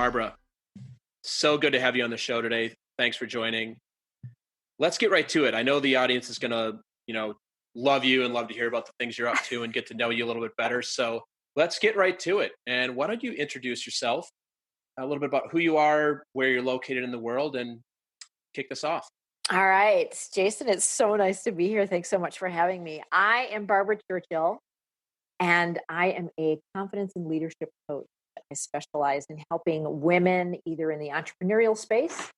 Barbara, so good to have you on the show today. Thanks for joining. Let's get right to it. I know the audience is going to, love you and love to hear about the things you're up to and get to know you a little bit better. So let's get right to it. And why don't you introduce yourself, a little bit about who you are, where you're located in the world, and kick this off. All right, Jason, it's so nice to be here. Thanks so much for having me. I am Barbara Churchill, and I am a confidence and leadership coach. I specialize in helping women either in the entrepreneurial space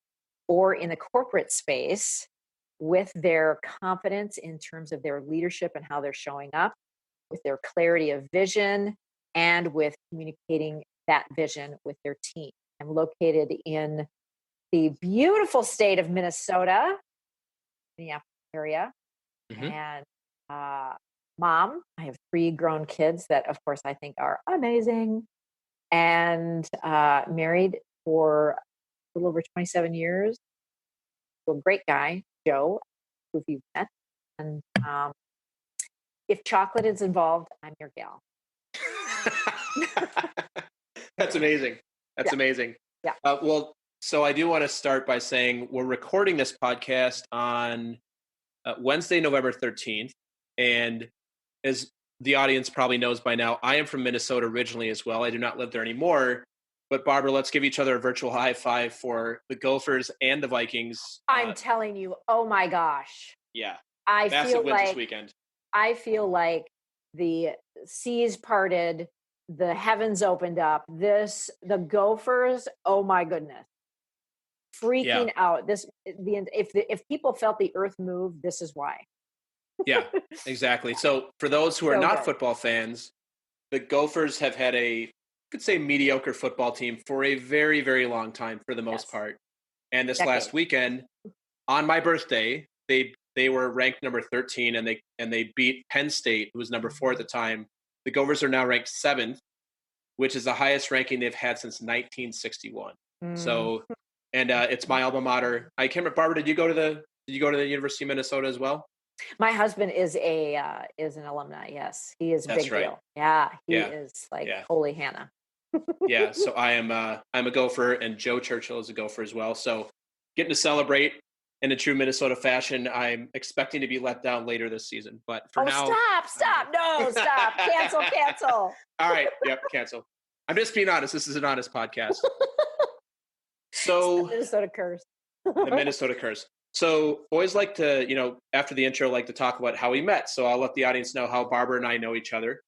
or in the corporate space with their confidence in terms of their leadership and how they're showing up, with their clarity of vision, and with communicating that vision with their team. I'm located in the beautiful state of Minnesota, Minneapolis area, Hmm. and mom. I have 3 grown kids that, of course, I think are amazing, and married for a little over 27 years to a great guy, Joe, who you've met. And if chocolate is involved, I'm your gal. That's amazing. That's Yeah, amazing. yeah. So I do want to start by saying we're recording this podcast on Wednesday, November 13th. And as the audience probably knows by now, I am from Minnesota originally as well. I do not live there anymore. But Barbara, let's give each other a virtual high five for the Gophers and the Vikings. I'm telling you, oh my gosh. Yeah, I massive feel wins this like weekend. I feel like the seas parted, the heavens opened up. The Gophers, oh my goodness, Yeah, freaking out. If people felt the earth move, this is why. yeah, exactly. So for those who are So not good. football fans, the Gophers have had a, could say, mediocre football team for a very, very long time for the most Yes, part. And this last decades. weekend, on my birthday, they were ranked number 13 and they beat Penn State, who was number 4 at the time. The Gophers are now ranked 7th, which is the highest ranking they've had since 1961. Mm. So, and it's my alma mater. I can't remember. Barbara, did you go to the University of Minnesota as well? My husband is an alumni. Yes, he is a That's big right. deal. Yeah, he Yeah, is like yeah, holy Hannah. yeah. So I'm a Gopher, and Joe Churchill is a Gopher as well. So getting to celebrate in a true Minnesota fashion. I'm expecting to be let down later this season, but for Oh, now, stop! No, stop! Cancel! all right, yep, cancel. I'm just being honest. This is an honest podcast. It's the So Minnesota curse. the Minnesota curse. So always like to, after the intro, like to talk about how we met. So I'll let the audience know how Barbara and I know each other.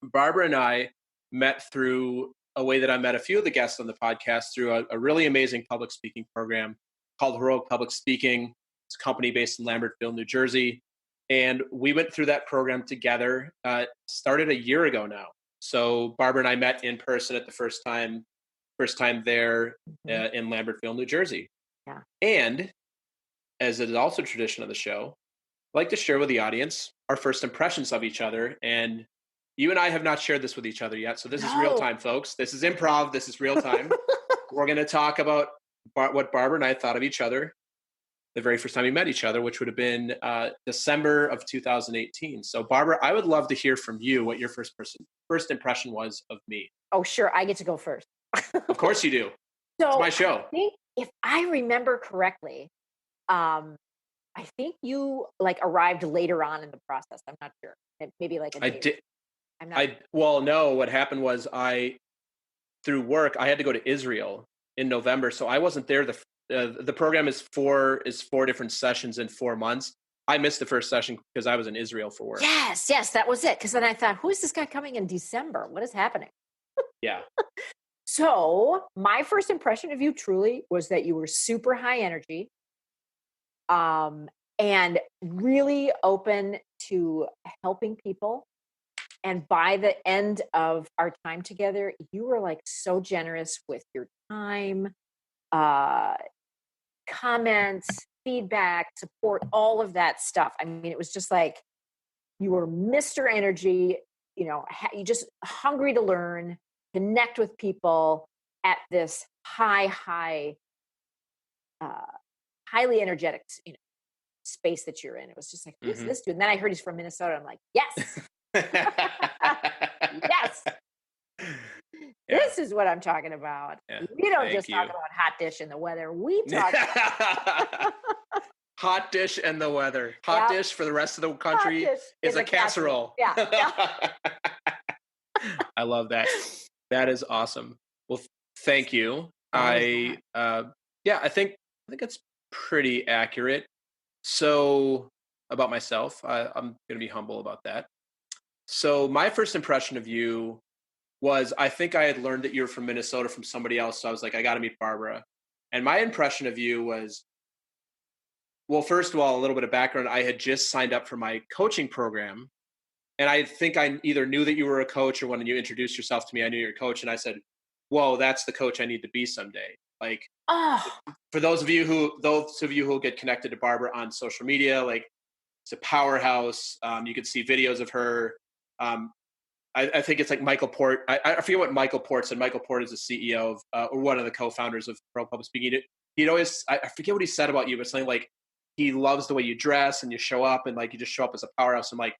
Barbara and I met through a way that I met a few of the guests on the podcast through a really amazing public speaking program called Heroic Public Speaking. It's a company based in Lambertville, New Jersey. And we went through that program together, started a year ago now. So Barbara and I met in person at the first time there Mhm. in Lambertville, New Jersey. Yeah. And as it is also tradition of the show, I'd like to share with the audience our first impressions of each other. And you and I have not shared this with each other yet. So this is real No. time, folks. This is improv. This is real time. We're going to talk about what Barbara and I thought of each other the very first time we met each other, which would have been December of 2018. So, Barbara, I would love to hear from you what your first impression was of me. Oh, sure. I get to go first. Of course you do. It's So my I show. think if I remember correctly, um, I think you like arrived later on in the process. I'm not sure. Maybe like a I day. did. I'm not. Well, no, what happened was through work, I had to go to Israel in November. So I wasn't there. The program is four different sessions in 4 months. I missed the first session because I was in Israel for work. Yes, that was it. Because then I thought, who is this guy coming in December? What is happening? Yeah. So my first impression of you truly was that you were super high energy, and really open to helping people. And by the end of our time together, you were like so generous with your time, uh, comments, feedback, support, all of that stuff. I mean, it was just like you were Mr. Energy, you just hungry to learn, connect with people at this uh, highly energetic, space that you're in. It was just like, who's Hmm. this dude? And then I heard he's from Minnesota. I'm like, yes, yes. Yeah. This is what I'm talking about. Yeah. We don't Thank just you. talk about hot dish and the weather. We talk about Hot dish and the weather. Hot Yep. dish for the rest of the hot country dish is a casserole. Yeah. Yeah. I love that. That is awesome. Well, thank you. How was that? Yeah, I think it's pretty accurate. So about myself, I'm going to be humble about that. So my first impression of you was I think I had learned that you're from Minnesota from somebody else. So I was like, I got to meet Barbara. And my impression of you was, well, first of all, a little bit of background. I had just signed up for my coaching program. And I think I either knew that you were a coach or when you introduced yourself to me, I knew you're a coach. And I said, whoa, that's the coach I need to be someday. Like, Oh, for those of you who get connected to Barbara on social media, like, it's a powerhouse. You can see videos of her. Um, I think it's like Michael Port. I forget what Michael Port said. Michael Port is the CEO of, or one of the co-founders of Pro Public Speaking. He'd always, I forget what he said about you, but something like, he loves the way you dress and you show up and like, you just show up as a powerhouse. I'm like,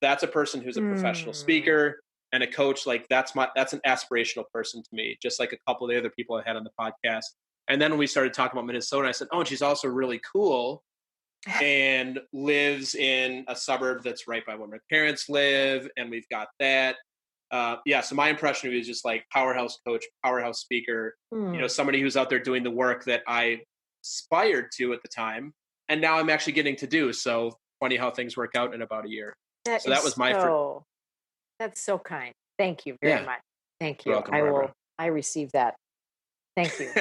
that's a person who's a professional speaker and a coach. Like that's an aspirational person to me, just like a couple of the other people I had on the podcast. And then when we started talking about Minnesota, I said, oh, and she's also really cool and lives in a suburb that's right by where my parents live. And we've got that. Yeah. So my impression of you is just like powerhouse coach, powerhouse speaker, somebody who's out there doing the work that I aspired to at the time. And now I'm actually getting to do. So funny how things work out in about a year. that So that is was my first. that's so kind. Thank you very Yeah. much. Thank You're you. welcome, Barbara. I receive that. Thank you.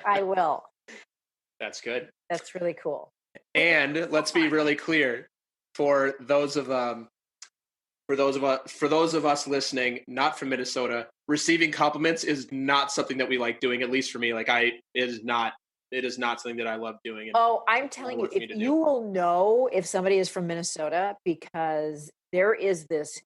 I will. That's good. That's really cool. And let's be really clear for those of us listening, not from Minnesota, receiving compliments is not something that we like doing. At least for me, it is not something that I love doing. Oh, I'm telling you, if you will know if somebody is from Minnesota, because there is this,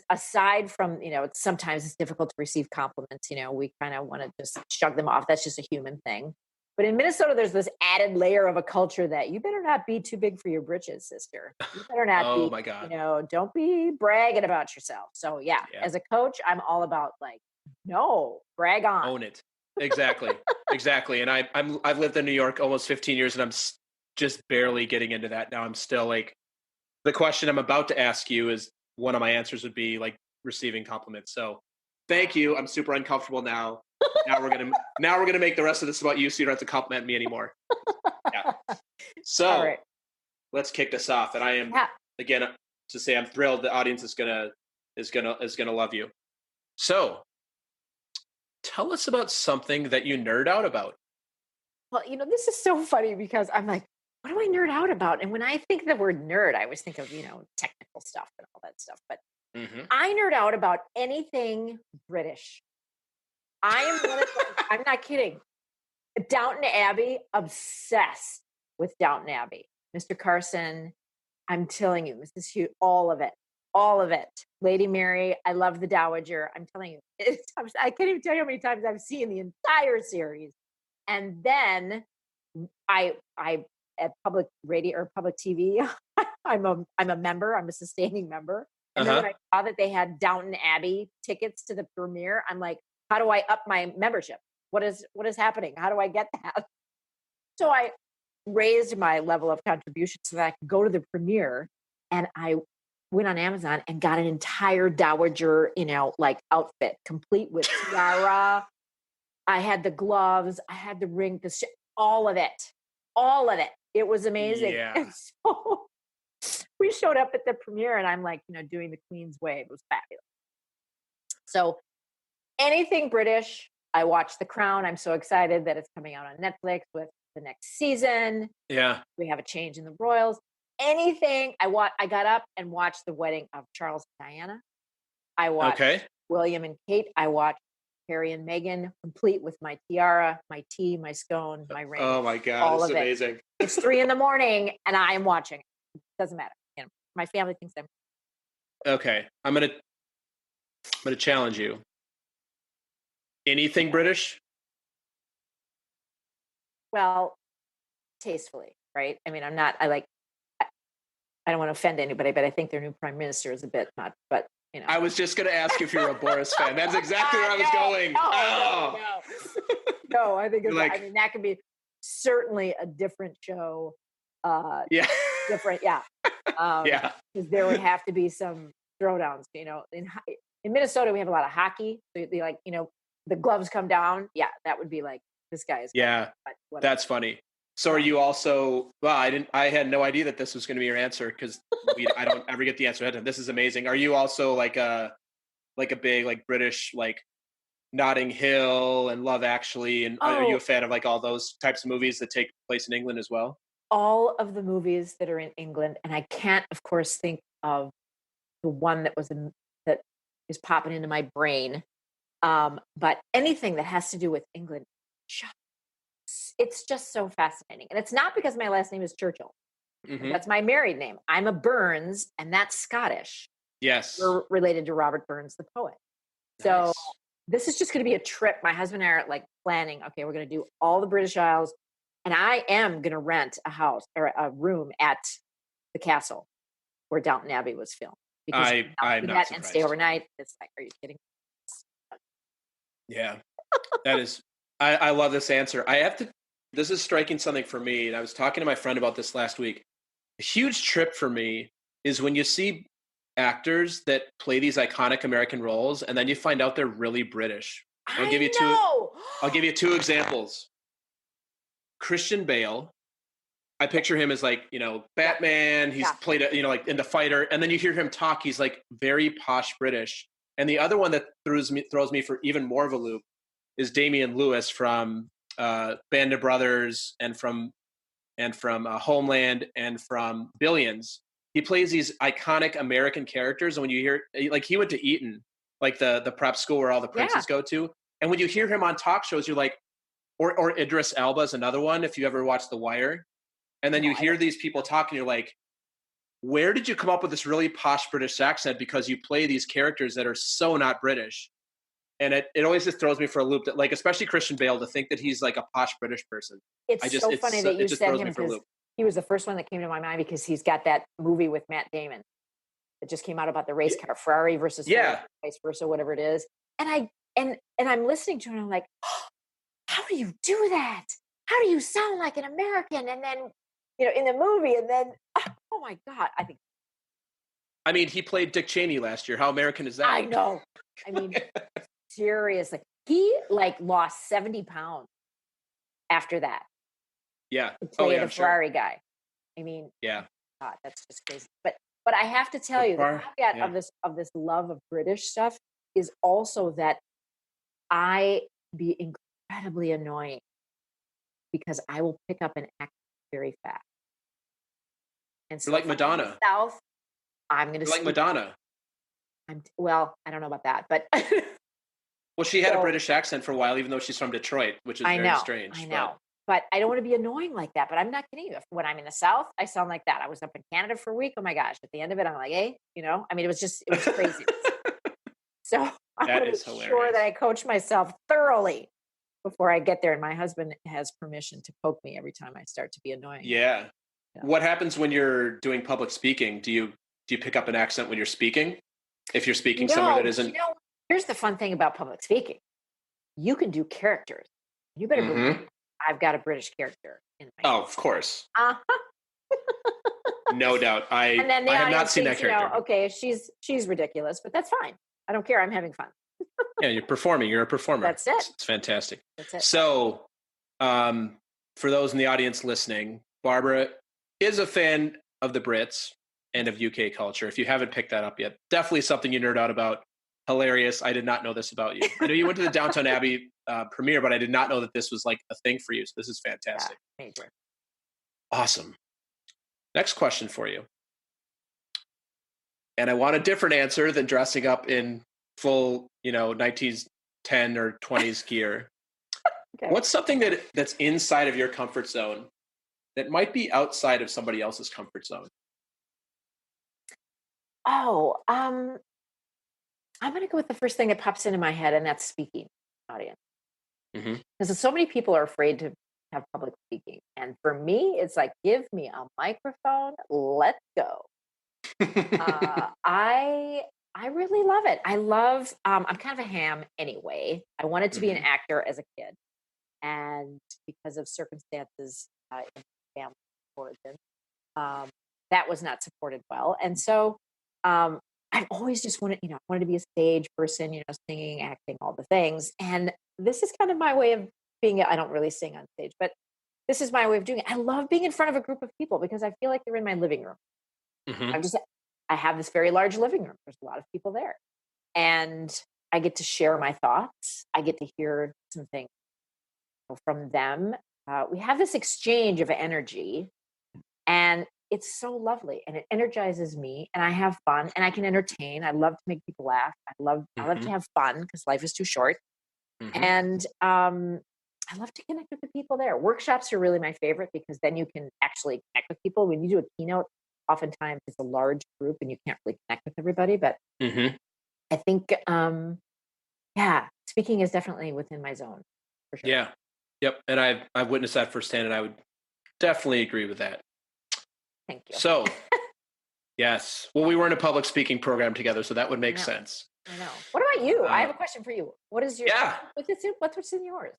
aside from, sometimes it's difficult to receive compliments, we kind of want to just shrug them off. That's just a human thing. But in Minnesota, there's this added layer of a culture that you better not be too big for your britches, sister. You better not oh my God. Don't be bragging about yourself. So yeah, as a coach, I'm all about like, no, brag on. Own it. Exactly. Exactly. And I've lived in New York almost 15 years and I'm just barely getting into that now. I'm still like, the question I'm about to ask you is one of my answers would be like receiving compliments. So thank you. I'm super uncomfortable now. Now we're gonna make the rest of this about you, so you don't have to compliment me anymore. Yeah. So let's kick this off. And I am again to say I'm thrilled the audience is gonna love you. So tell us about something that you nerd out about. Well, this is so funny because I'm like, what do I nerd out about? And when I think the word nerd, I always think of, technical stuff and all that stuff. But I nerd out about anything British. I am one of those, I'm not kidding. Downton Abbey, obsessed with Downton Abbey. Mr. Carson, I'm telling you, Mrs. Hugh, all of it. All of it. Lady Mary, I love the Dowager. I'm telling you, I can't even tell you how many times I've seen the entire series. And then I at public radio or public TV, I'm a member. I'm a sustaining member. And then when I saw that they had Downton Abbey tickets to the premiere, I'm like, how do I up my membership? What is happening? How do I get that? So I raised my level of contribution so that I could go to the premiere, and I went on Amazon and got an entire Dowager, outfit, complete with tiara. I had the gloves, I had the ring, all of it. It was amazing. Yeah. And so we showed up at the premiere, and I'm like, doing the Queen's wave. It was fabulous. So anything British. I watched The Crown. I'm so excited that it's coming out on Netflix with the next season. Yeah. We have a change in the royals. Anything I got up and watched the wedding of Charles and Diana. I watched William and Kate. I watched Harry and Meghan, complete with my tiara, my tea, my scone, my ring. Oh my God, all it's of amazing. It. It's 3 a.m. and I am watching it. Doesn't matter. My family thinks I'm okay. I'm gonna challenge you. Anything British? Well, tastefully, right? I mean, I don't want to offend anybody, but I think their new prime minister is a bit much. But You know. I was just going to ask you if you're a Boris fan. That's exactly where I was going. No, I think Like, I mean, that could be certainly a different show. Yeah. Different, yeah. Yeah. Because there would have to be some throwdowns. You know, in Minnesota we have a lot of hockey. So they like, you know, the gloves come down. Yeah, that would be like this guy is. Yeah, that's funny. So are you also? Well, I had no idea that this was going to be your answer because I don't ever get the answer. This is amazing. Are you also like a big like British like Notting Hill and Love Actually, and are you a fan of like all those types of movies that take place in England as well? All of the movies that are in England, and I can't, of course, think of the one that is popping into my brain. But anything that has to do with England, it's just so fascinating. And it's not because my last name is Churchill. Mm-hmm. That's my married name. I'm a Burns, and that's Scottish. Yes. We're related to Robert Burns, the poet. So Nice. this is just going to be a trip. My husband and I are like planning, okay, we're going to do all the British Isles. And I am going to rent a house or a room at the castle where Downton Abbey was filmed. Because I'm not surprised. And stay overnight. It's like, are you kidding? Yeah, that is. I love this answer. This is striking something for me, and I was talking to my friend about this last week. A huge trip for me is when you see actors that play these iconic American roles, and then you find out they're really British. I'll give you two examples. Christian Bale. I picture him as like, you know, Batman. He's played, like in The Fighter, and then you hear him talk. He's like very posh British. And the other one that throws me for even more of a loop is Damian Lewis from Band of Brothers and from Homeland and from Billions. He plays these iconic American characters, and when you hear, like, he went to Eton, like the prep school where all the princes go to, and when you hear him on talk shows, you're like, or Idris Elba is another one. If you ever watched The Wire, and then you hear these people talking, you're like, where did you come up with this really posh British accent? Because you play these characters that are so not British. And it always just throws me for a loop that, like, especially Christian Bale, to think that he's like a posh British person. It's so funny that you said him because he was the first one that came to my mind because he's got that movie with Matt Damon that just came out about the race car, Ferrari versus Ferrari, vice versa, whatever it is. And I'm listening to it and I'm like, oh, how do you do that? How do you sound like an American? And then, in the movie, and then, oh my God, I mean, he played Dick Cheney last year. How American is that? I know. I mean, seriously, he lost 70 pounds after that. Yeah. To play the Ferrari guy. I mean, yeah. God, that's just crazy. But I have to tell you, the caveat of this love of British stuff is also that I be incredibly annoying because I will pick up an accent very fast. And so, you're like Madonna. South, I'm going to like Madonna. Well, I don't know about that, but well, she had a British accent for a while, even though she's from Detroit, which is very strange. I know. But I don't want to be annoying like that. But I'm not kidding you. When I'm in the South, I sound like that. I was up in Canada for a week. Oh my gosh. At the end of it, I'm like, hey, I mean, it was crazy. So I want to be sure that I coach myself thoroughly before I get there. And my husband has permission to poke me every time I start to be annoying. Yeah. What happens when you're doing public speaking? Do you pick up an accent when you're speaking? If you're speaking somewhere that isn't. Here's the fun thing about public speaking. You can do characters. You better believe I've got a British character in my of course. No doubt. I have not seen that character. Okay, she's ridiculous, but that's fine. I don't care. I'm having fun. Yeah, you're performing. You're a performer. That's it. It's fantastic. That's it. So, for those in the audience listening, Barbara is a fan of the Brits and of UK culture. If you haven't picked that up yet, definitely something you nerd out about. Hilarious. I did not know this about you. I know you went to the Downton Abbey premiere, but I did not know that this was like a thing for you. So this is fantastic. Yeah, major. Awesome. Next question for you. And I want a different answer than dressing up in full, 1910 or 20s gear. Okay. What's something that's inside of your comfort zone that might be outside of somebody else's comfort zone? Oh, I'm going to go with the first thing that pops into my head, and that's speaking audience. Because so many people are afraid to have public speaking. And for me, it's like, give me a microphone, let's go. I I really love it. I love, I'm kind of a ham anyway. I wanted to be an Hmm. actor as a kid. And because of circumstances in my family origin, um, that was not supported well. And so I've always just wanted, wanted to be a stage person, singing, acting, all the things. And this is kind of my way of being, I don't really sing on stage, but this is my way of doing it. I love being in front of a group of people because I feel like they're in my living room. Hmm. I'm just, I have this very large living room. There's a lot of people there. And I get to share my thoughts. I get to hear some things from them. We have this exchange of energy, and it's so lovely, and it energizes me, and I have fun, and I can entertain. I love to make people laugh. I love to Hmm. have fun because life is too short, Hmm. and I love to connect with the people there. Workshops are really my favorite because then you can actually connect with people. When you do a keynote, oftentimes it's a large group and you can't really connect with everybody. But Hmm. I think, yeah, speaking is definitely within my zone for sure. Yeah. Yep. And I've witnessed that firsthand, and I would definitely agree with that. Thank you. So, yes. Well, we were in a public speaking program together, so that would I make know. sense. I know. What about you? I have Uh, a question for you. What is your yeah. what's in yours?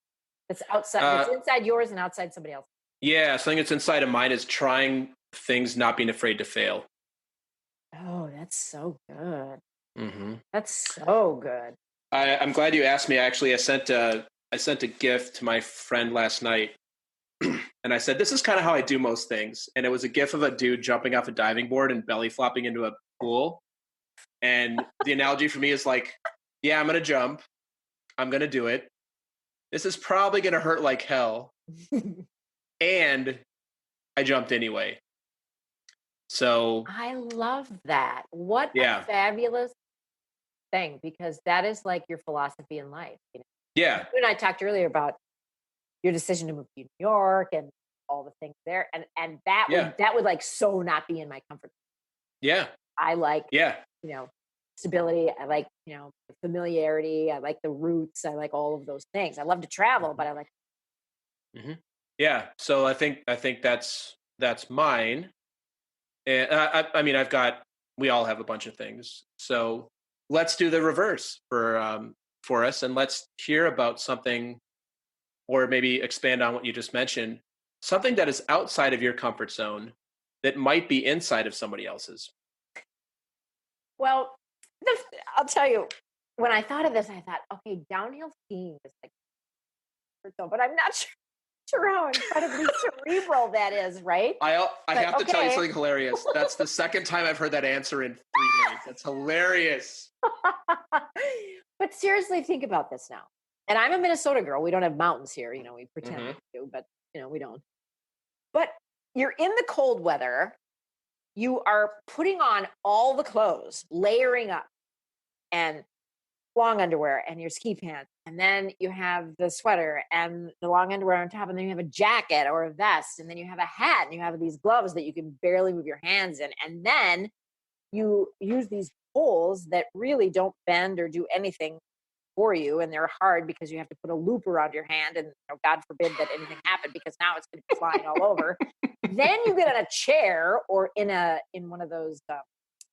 That's outside that's Uh, inside yours and outside somebody else. yeah. Something that's inside of mine is trying things, not being afraid to fail. Oh, that's so good. Hmm. That's so good. I'm glad you asked me. Actually, I sent a gift to my friend last night, and I said, "This is kind of how I do most things." And it was a gif of a dude jumping off a diving board and belly flopping into a pool. And the analogy for me is like, yeah, I'm gonna jump. I'm gonna do it. This is probably gonna hurt like hell, and I jumped anyway. So I love that. What a yeah, fabulous thing because that is like your philosophy in life. yeah, You and I talked earlier about your decision to move to New York and all the things there, and yeah, that would like so not be in my comfort. yeah, I like, yeah. you know, stability. I like, the familiarity. I like the roots. I like all of those things. I love to travel, Hmm. but I like, Hmm. Yeah. So I think that's mine. And I mean, we all have a bunch of things. So let's do the reverse for us, and let's hear about something, or maybe expand on what you just mentioned, something that is outside of your comfort zone that might be inside of somebody else's. well, I'll tell you, when I thought of this, I thought, okay, downhill skiing is like, but I'm not sure how incredibly cerebral that is, right? I But have to tell you okay. something hilarious. That's the second time I've heard that answer in 3 days. That's hilarious. But seriously, think about this now. And I'm a Minnesota girl. We don't have mountains here. We pretend Hmm. we do, but we don't. But you're in the cold weather. You are putting on all the clothes, layering up, and long underwear and your ski pants. And then you have the sweater and the long underwear on top. And then you have a jacket or a vest. And then you have a hat and you have these gloves that you can barely move your hands in. And then you use these poles that really don't bend or do anything for you. And they're hard because you have to put a loop around your hand. And God forbid that anything happened because now it's going to be flying all over. Then you get on a chair or in one of those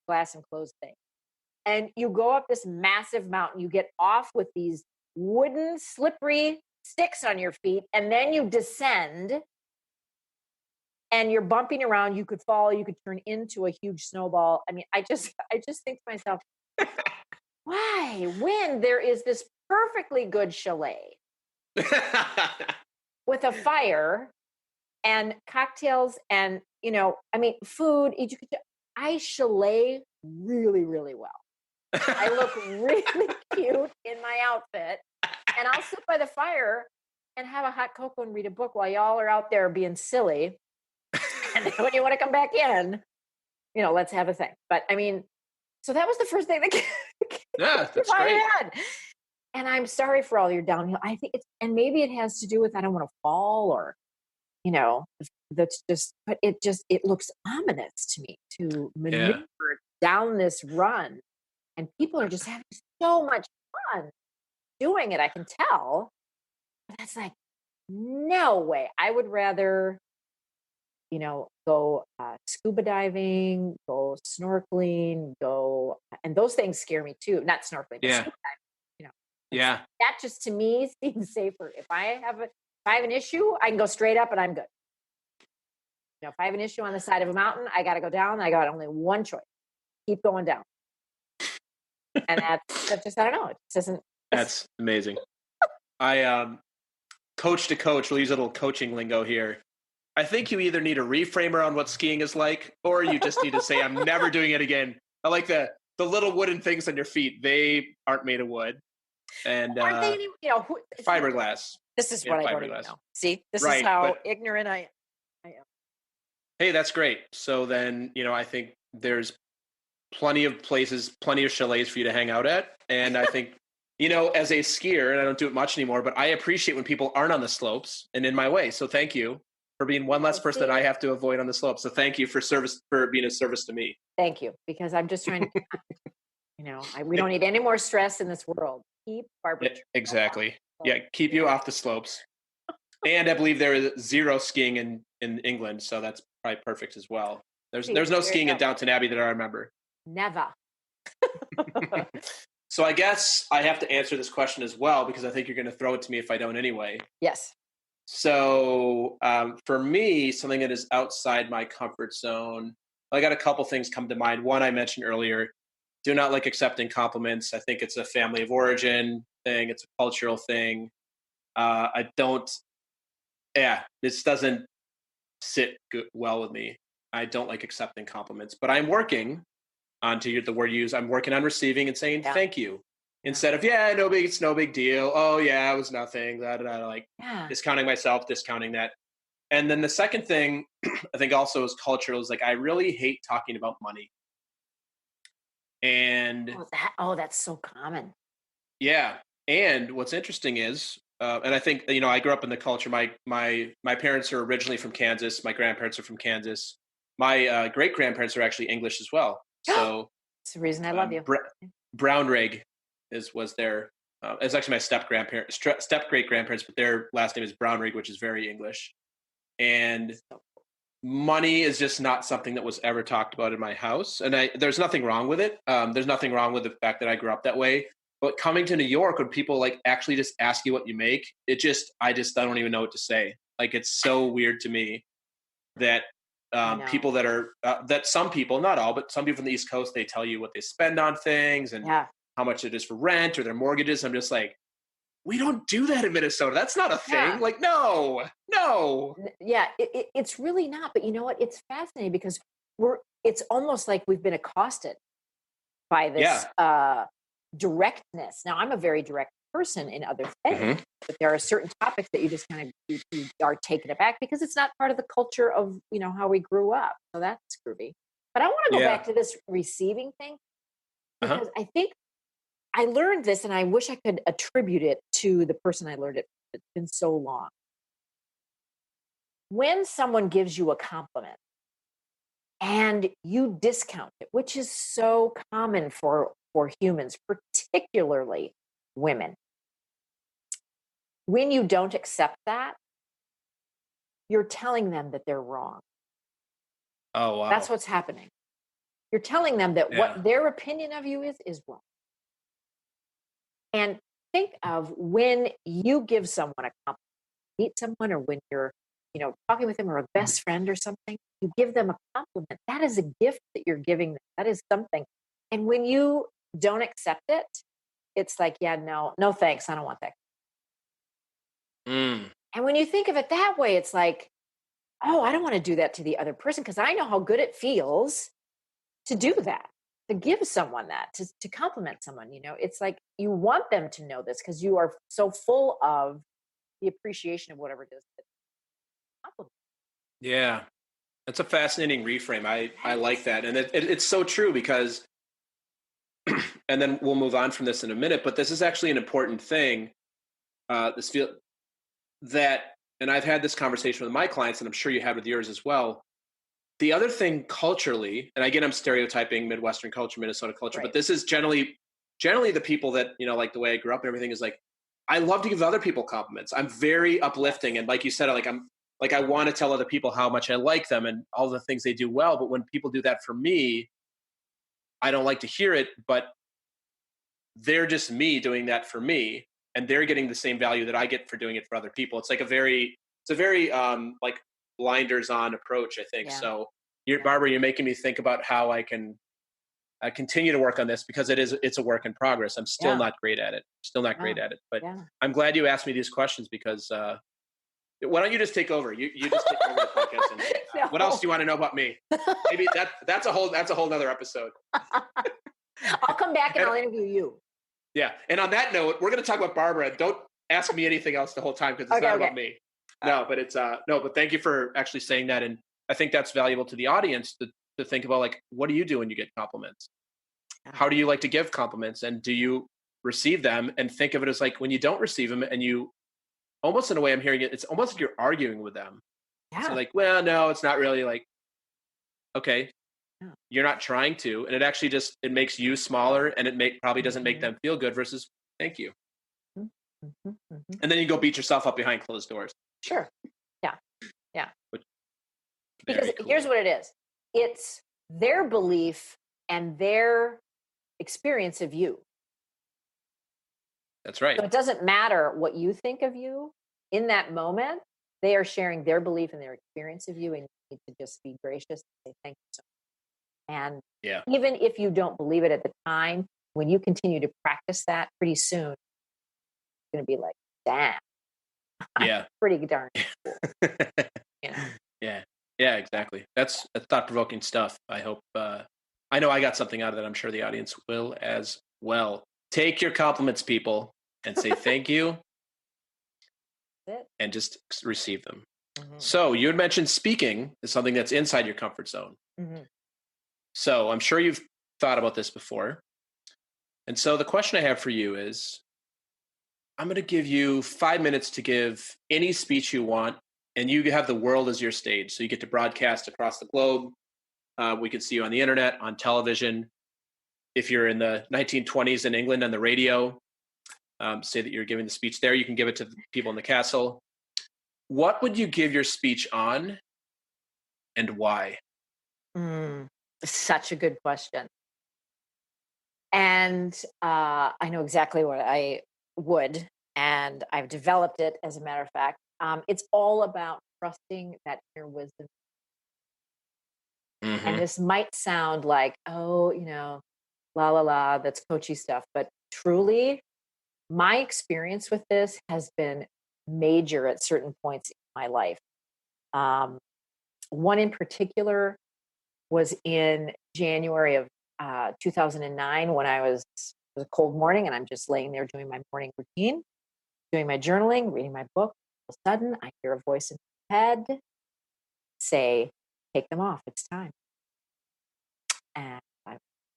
glass enclosed things and you go up this massive mountain. You get off with these wooden, slippery sticks on your feet, and then you descend and you're bumping around. You could fall, you could turn into a huge snowball. I mean, I just think to myself, why? When there is this perfectly good chalet with a fire and cocktails and I mean, food. I chalet really, really well. I look really cute in my outfit, and I'll sit by the fire and have a hot cocoa and read a book while y'all are out there being silly. And then when you want to come back in, let's have a thing. But I mean, so that was the first thing that came Yeah, to that's great. my head. And I'm sorry for all your downhill. I think and maybe it has to do with I don't want to fall or, that's just, but it looks ominous to me to Yeah. maneuver down this run. And people are just having so much fun doing it, I can tell. But that's like, no way. I would rather go scuba diving, go snorkeling, and those things scare me too. Not snorkeling, but Yeah. scuba diving, you know. Yeah. That just to me seems safer. If I have an issue, I can go straight up and I'm good. If I have an issue on the side of a mountain, I got to go down. I got only one choice: keep going down. And that's just, I don't know. It just doesn't. That's amazing. I coach to coach, we'll use a little coaching lingo here. I think you either need a reframer on what skiing is like, or you just need to say, I'm never doing it again. I like the little wooden things on your feet. They aren't made of wood. And Aren't they any, fiberglass. This is what I don't even know. See, this is Right, how ignorant I am. Hey, that's great. So then, I think there's plenty of places, plenty of chalets for you to hang out at. And I think, as a skier, and I don't do it much anymore, but I appreciate when people aren't on the slopes and in my way. So thank you for being one less person that I have to avoid on the slope. So thank you for being a service to me. Thank you, because I'm just trying to, we don't need any more stress in this world. Keep Barbara. Exactly. Yeah, keep you off the slopes. And I believe there is zero skiing in England, so that's probably perfect as well. There's no skiing in Downton Abbey that I remember. Never. So I guess I have to answer this question as well, because I think you're going to throw it to me if I don't anyway. Yes. So for me, something that is outside my comfort zone, I got a couple things come to mind. One I mentioned earlier, do not like accepting compliments. I think it's a family of origin thing. It's a cultural thing. This doesn't sit well with me. I don't like accepting compliments, but I'm working on, to the word used, I'm working on receiving and saying thank you instead of, it's no big deal. Oh yeah, it was nothing. Discounting myself, discounting that. And then the second thing I think also is cultural, is like, I really hate talking about money. And that's so common. Yeah. And what's interesting is, and I think, I grew up in the culture. My parents are originally from Kansas. My grandparents are from Kansas. My great grandparents are actually English as well. So it's the reason I love you. Brownrigg was their. It's actually my step great grandparents, but their last name is Brownrigg, which is very English. And money is just not something that was ever talked about in my house, and there's nothing wrong with it. There's nothing wrong with the fact that I grew up that way. But coming to New York, when people actually just ask you what you make, I don't even know what to say. It's so weird to me that people that are that some people, not all, but some people from the East Coast, they tell you what they spend on things and how much it is for rent or their mortgages. I'm just like, we don't do that in Minnesota. That's not a thing. No. Yeah, it's really not. But you know what? It's fascinating because it's almost like we've been accosted by this directness. Now, I'm a very direct person in other things, but there are certain topics that you just kind of you are taken aback because it's not part of the culture of how we grew up. So that's groovy. But I want to go back to this receiving thing, because I think I learned this, and I wish I could attribute it to the person I learned it. It's been so long. When someone gives you a compliment and you discount it, which is so common for humans, particularly women, when you don't accept that, you're telling them that they're wrong. Oh, wow. That's what's happening. You're telling them that what their opinion of you is wrong. And think of when you give someone a compliment, meet someone, or when you're, talking with them, or a best friend or something, you give them a compliment. That is a gift that you're giving them. That is something. And when you don't accept it, it's like, no thanks. I don't want that. And when you think of it that way, it's like, oh, I don't want to do that to the other person, because I know how good it feels to do that, to give someone that, to compliment someone. It's like you want them to know this because you are so full of the appreciation of whatever it is. Yeah, that's a fascinating reframe. I like that. And it's so true, because, and then we'll move on from this in a minute, but this is actually an important thing. And I've had this conversation with my clients, and I'm sure you had with yours as well. The other thing culturally, and again, I'm stereotyping Midwestern culture, Minnesota culture, but this is generally the people that, like the way I grew up and everything, is like, I love to give other people compliments. I'm very uplifting. And like you said, like I want to tell other people how much I like them and all the things they do well. But when people do that for me, I don't like to hear it, but they're just me doing that for me, and they're getting the same value that I get for doing it for other people. It's like it's a very like blinders on approach, I think. Yeah. So Barbara, you're making me think about how I can continue to work on this, because it's a work in progress. I'm still Yeah. not great at it. Still not great Yeah. at it. But Yeah. I'm glad you asked me these questions, because why don't you just take over? You just take over the podcast. And, No. what else do you want to know about me? Maybe that's a whole nother episode. I'll come back and I'll interview you. Yeah. And on that note, we're going to talk about Barbara. Don't ask me anything else the whole time, because it's not about me. No, but it's no, but thank you for actually saying that. And I think that's valuable to the audience to think about, like, what do you do when you get compliments? How do you like to give compliments, and do you receive them? And think of it as like when you don't receive them, and you almost, in a way I'm hearing it, it's almost like you're arguing with them. Yeah. So like, well, no, it's not really. Like, okay, Yeah. you're not trying to, and it actually just, it makes you smaller, and it probably doesn't make them feel good, versus thank you. And then you go beat yourself up behind closed doors. Sure. Yeah. Yeah. Very Because cool. here's what it is. It's their belief and their experience of you. That's right. So it doesn't matter what you think of you in that moment. They are sharing their belief and their experience of you, and you need to just be gracious and say thank you so much. And even if you don't believe it at the time, when you continue to practice that, pretty soon it's going to be like, damn, Yeah. pretty darn cool. You know? Yeah, exactly. That's thought-provoking stuff. I hope I know I got something out of that. I'm sure the audience will as well. Take your compliments, people, and say thank you. And just receive them. So you had mentioned speaking is something that's inside your comfort zone. So I'm sure you've thought about this before. And so the question I have for you is, I'm going to give you 5 minutes to give any speech you want, and you have the world as your stage. So you get to broadcast across the globe. We can see you on the internet, on television. If you're in the 1920s in England on the radio, say that you're giving the speech there, you can give it to the people in the castle. What would you give your speech on, and why? Such a good question. And I know exactly what I would, and I've developed it, as a matter of fact. It's all about trusting that inner wisdom. And this might sound like, oh, la la la, that's coachy stuff. But truly, my experience with this has been major at certain points in my life. One in particular was in January of 2009, when it was a cold morning, and I'm just laying there doing my morning routine, doing my journaling, reading my book. All of a sudden, I hear a voice in my head say, "Take them off. It's time." And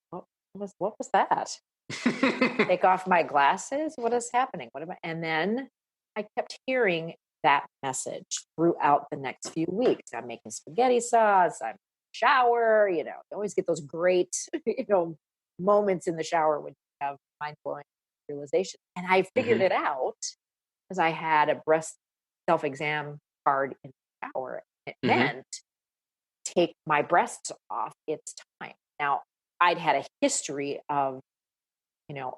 what was that? Take off my glasses? What is happening? And then I kept hearing that message throughout the next few weeks. I'm making spaghetti sauce. I'm in the shower. You always get those great, moments in the shower when you have mind-blowing realization. And I figured it out because I had a breast self-exam card in the shower. It meant, take my breasts off. It's time. Now, I'd had a history of,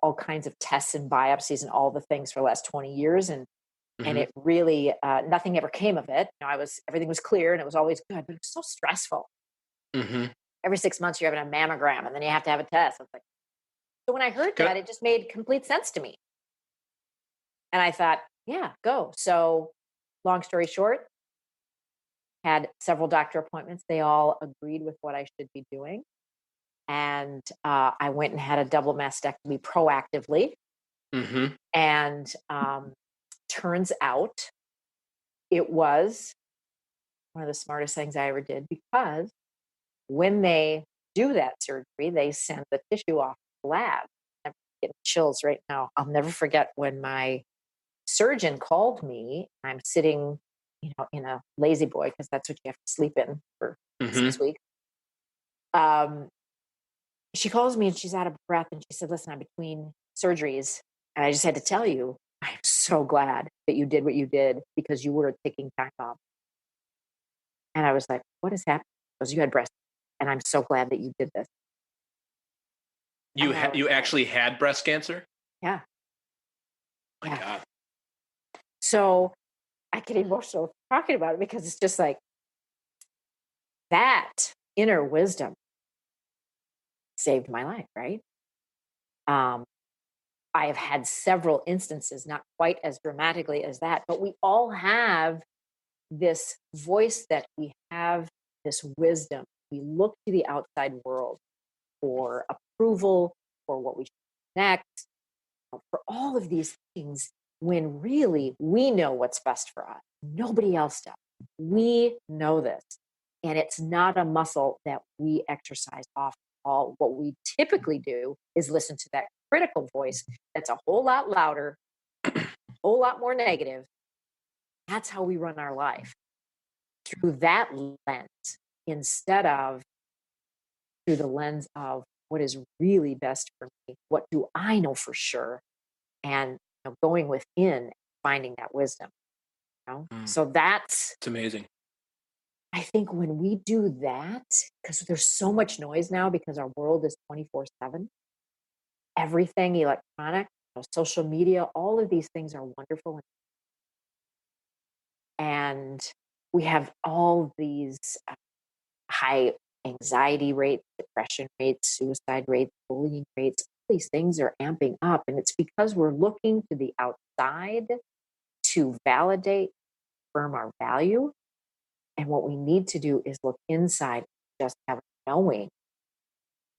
all kinds of tests and biopsies and all the things for the last 20 years. And it really, nothing ever came of it. Everything was clear and it was always good, but it was so stressful. Every 6 months you're having a mammogram and then you have to have a test. I was like, so when I heard that, it just made complete sense to me. And I thought, yeah, go. So long story short, had several doctor appointments. They all agreed with what I should be doing. And I went and had a double mastectomy proactively. And turns out it was one of the smartest things I ever did, because when they do that surgery, they send the tissue off to the lab. I'm getting chills right now. I'll never forget when my surgeon called me. I'm sitting, in a lazy boy, because that's what you have to sleep in for 6 weeks. She calls me and she's out of breath, and she said, "Listen, I'm between surgeries, and I just had to tell you, I'm so glad that you did what you did, because you were taking time off." And I was like, what has happened? He goes, you had breast. And I'm so glad that you did this. And I was You like, actually had breast cancer? yeah, My yeah. God. So I get emotional talking about it because it's just like that inner wisdom saved my life, right? Um, I have had several instances, not quite as dramatically as that, but we all have this voice that we have this wisdom. We look to the outside world for approval, for what we should do next, for all of these things, when really we know what's best for us. Nobody else does. We know this. And it's not a muscle that we exercise off all. What we typically do is listen to that critical voice that's a whole lot louder, a whole lot more negative. That's how we run our life, through that lens, instead of through the lens of what is really best for me. What do I know for sure? And going within, finding that wisdom. Mm, So that's, it's amazing. I think when we do that, because there's so much noise now, because our world is 24/7, everything electronic, social media, all of these things are wonderful. And we have all these high anxiety rates, depression rates, suicide rates, bullying rates. All these things are amping up. And it's because we're looking to the outside to validate, affirm our value. And what we need to do is look inside, just have knowing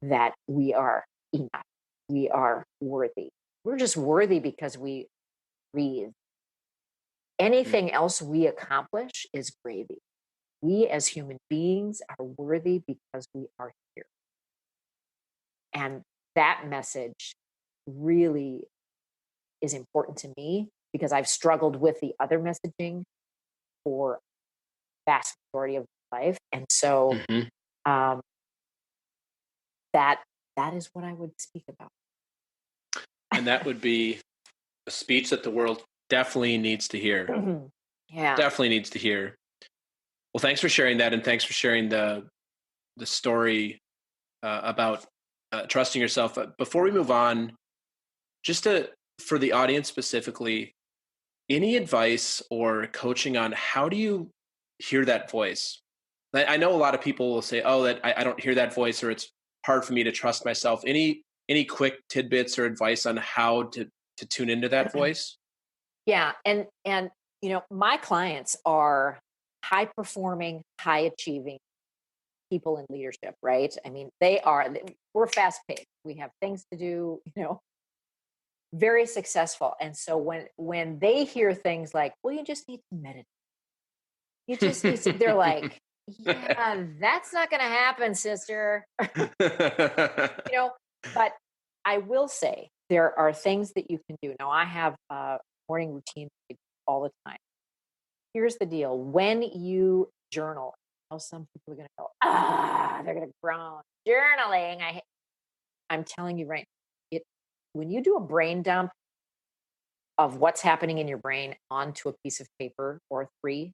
that we are enough. We are worthy. We're just worthy because we breathe. Mm. Anything else we accomplish is gravy. We as human beings are worthy because we are here. And that message really is important to me because I've struggled with the other messaging for vast majority of my life. And so Mhm. um, that that is what I would speak about. And that would be a speech that the world definitely needs to hear. Yeah. Definitely needs to hear. Well, thanks for sharing that, and thanks for sharing the story about trusting yourself. Before we move on, just for the audience specifically, any advice or coaching on how do you hear that voice? I know a lot of people will say, "Oh, that I don't hear that voice," or "It's hard for me to trust myself." Any quick tidbits or advice on how to tune into that voice? Yeah. And my clients are high performing, high achieving people in leadership, right? I mean, we're fast paced. We have things to do, very successful. And so when they hear things like, well, you just need to meditate. You just need to, they're like, yeah, that's not going to happen, sister. you know, but I will say there are things that you can do. Now, I have a morning routine all the time. Here's the deal: when you journal, some people are going to go, they're going to groan. Journaling, I'm telling you right, it when you do a brain dump of what's happening in your brain onto a piece of paper or three,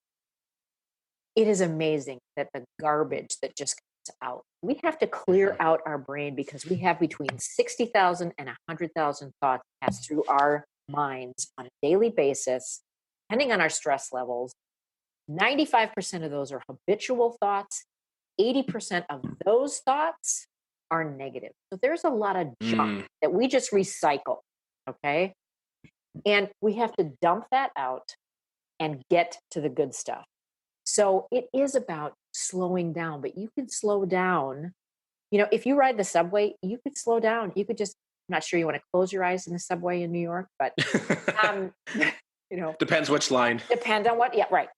it is amazing that the garbage that just comes out. We have to clear Mhm. out our brain because we have between 60,000 and 100,000 thoughts pass through our minds on a daily basis, depending on our stress levels. 95% of those are habitual thoughts. 80% of those thoughts are negative. So there's a lot of junk Mm. that we just recycle. Okay. And we have to dump that out and get to the good stuff. So it is about slowing down, but you can slow down. If you ride the subway, you could slow down. You could just, I'm not sure you want to close your eyes in the subway in New York, but, um, you know, Depends which line. depend on what, yeah, right.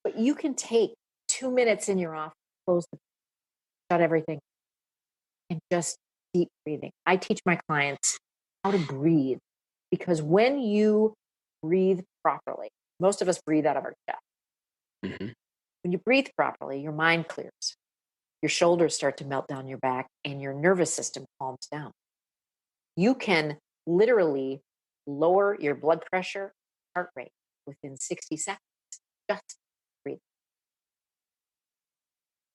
But you can take 2 minutes in your office, close the, shut everything, and just deep breathing. I teach my clients how to breathe because when you breathe properly, most of us breathe out of our chest. Mhm. When you breathe properly, your mind clears, your shoulders start to melt down your back, and your nervous system calms down. You can literally lower your blood pressure, heart rate within 60 seconds. Just breathe.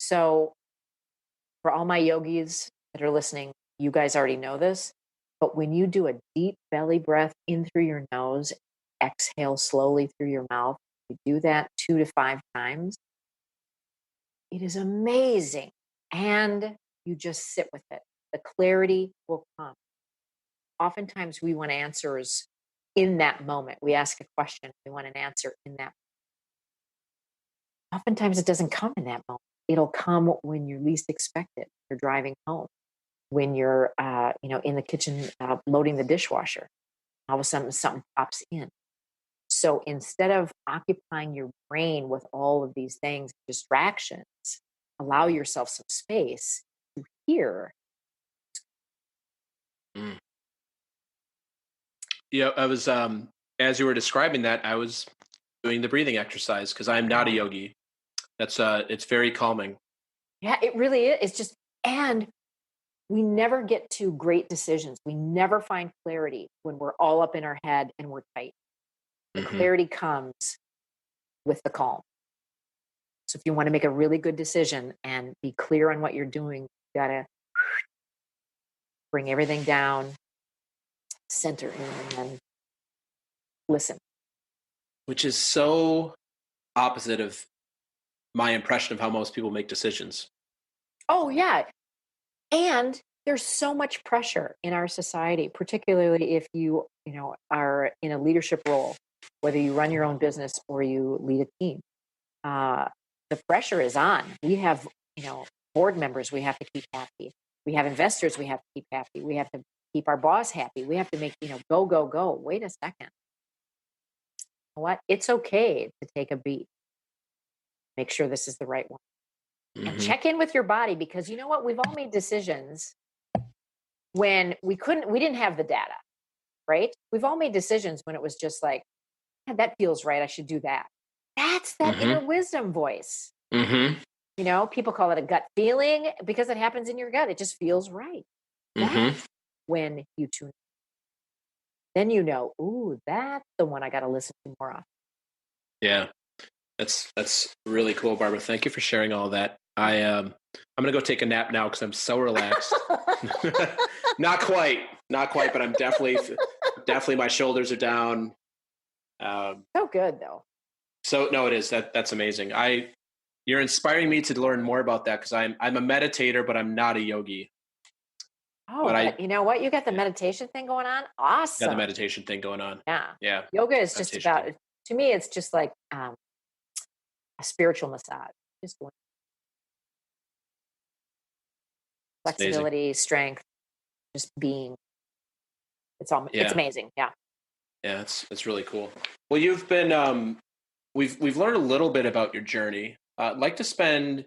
So for all my yogis that are listening, you guys already know this, but when you do a deep belly breath in through your nose, exhale slowly through your mouth, you do that 2 to 5 times, it is amazing. And you just sit with it. The clarity will come. Oftentimes we want answers in that moment. We ask a question, we want an answer in that. Oftentimes it doesn't come in that moment. It'll come when you least expect it. You're driving home, when you're, in the kitchen loading the dishwasher. All of a sudden, something pops in. So instead of occupying your brain with all of these things, distractions, allow yourself some space to hear. Mm. Yeah, I was as you were describing that, I was doing the breathing exercise because I'm not a Wow. yogi. That's it's very calming. Yeah, it really is. It's just, and we never get to great decisions. We never find clarity when we're all up in our head and we're tight. The Hmm. clarity comes with the calm. So if you want to make a really good decision and be clear on what you're doing, you got to bring everything down, center in, and then listen. Which is so opposite of my impression of how most people make decisions. Oh, yeah. And there's so much pressure in our society, particularly if you are in a leadership role, whether you run your own business or you lead a team. Uh, the pressure is on. We have, board members we have to keep happy. We have investors we have to keep happy. We have to keep our boss happy. We have to make, go, go, go. Wait a second. You know what? It's okay to take a beat. Make sure this is the right one. And Hmm. check in with your body, because you know what? We've all made decisions when we didn't have the data, right? We've all made decisions when it was just like, "Yeah, that feels right. I should do that." That's that inner Hmm. wisdom voice. Hmm. People call it a gut feeling because it happens in your gut. It just feels right. Hmm. That's when you tune in. Then ooh, that's the one I got to listen to more often. Yeah, that's really cool, Barbara. Thank you for sharing all that. I'm gonna go take a nap now because I'm so relaxed. Not quite, but I'm definitely my shoulders are down. Um, So good though. so no, it is that's amazing. You're inspiring me to learn more about that because I'm a meditator, but I'm not a yogi. Oh, But but you know what? You got the yeah, meditation thing going on. got the Awesome. meditation thing going on. Yeah. Yeah, Yoga is just meditation about, thing. to me, it's just like a spiritual massage. Just going It's amazing. flexibility, strength, just being. It's Yeah, amazing. Yeah. yeah, it's really cool. Well, you've been we've learned a little bit about your journey. I'd like to spend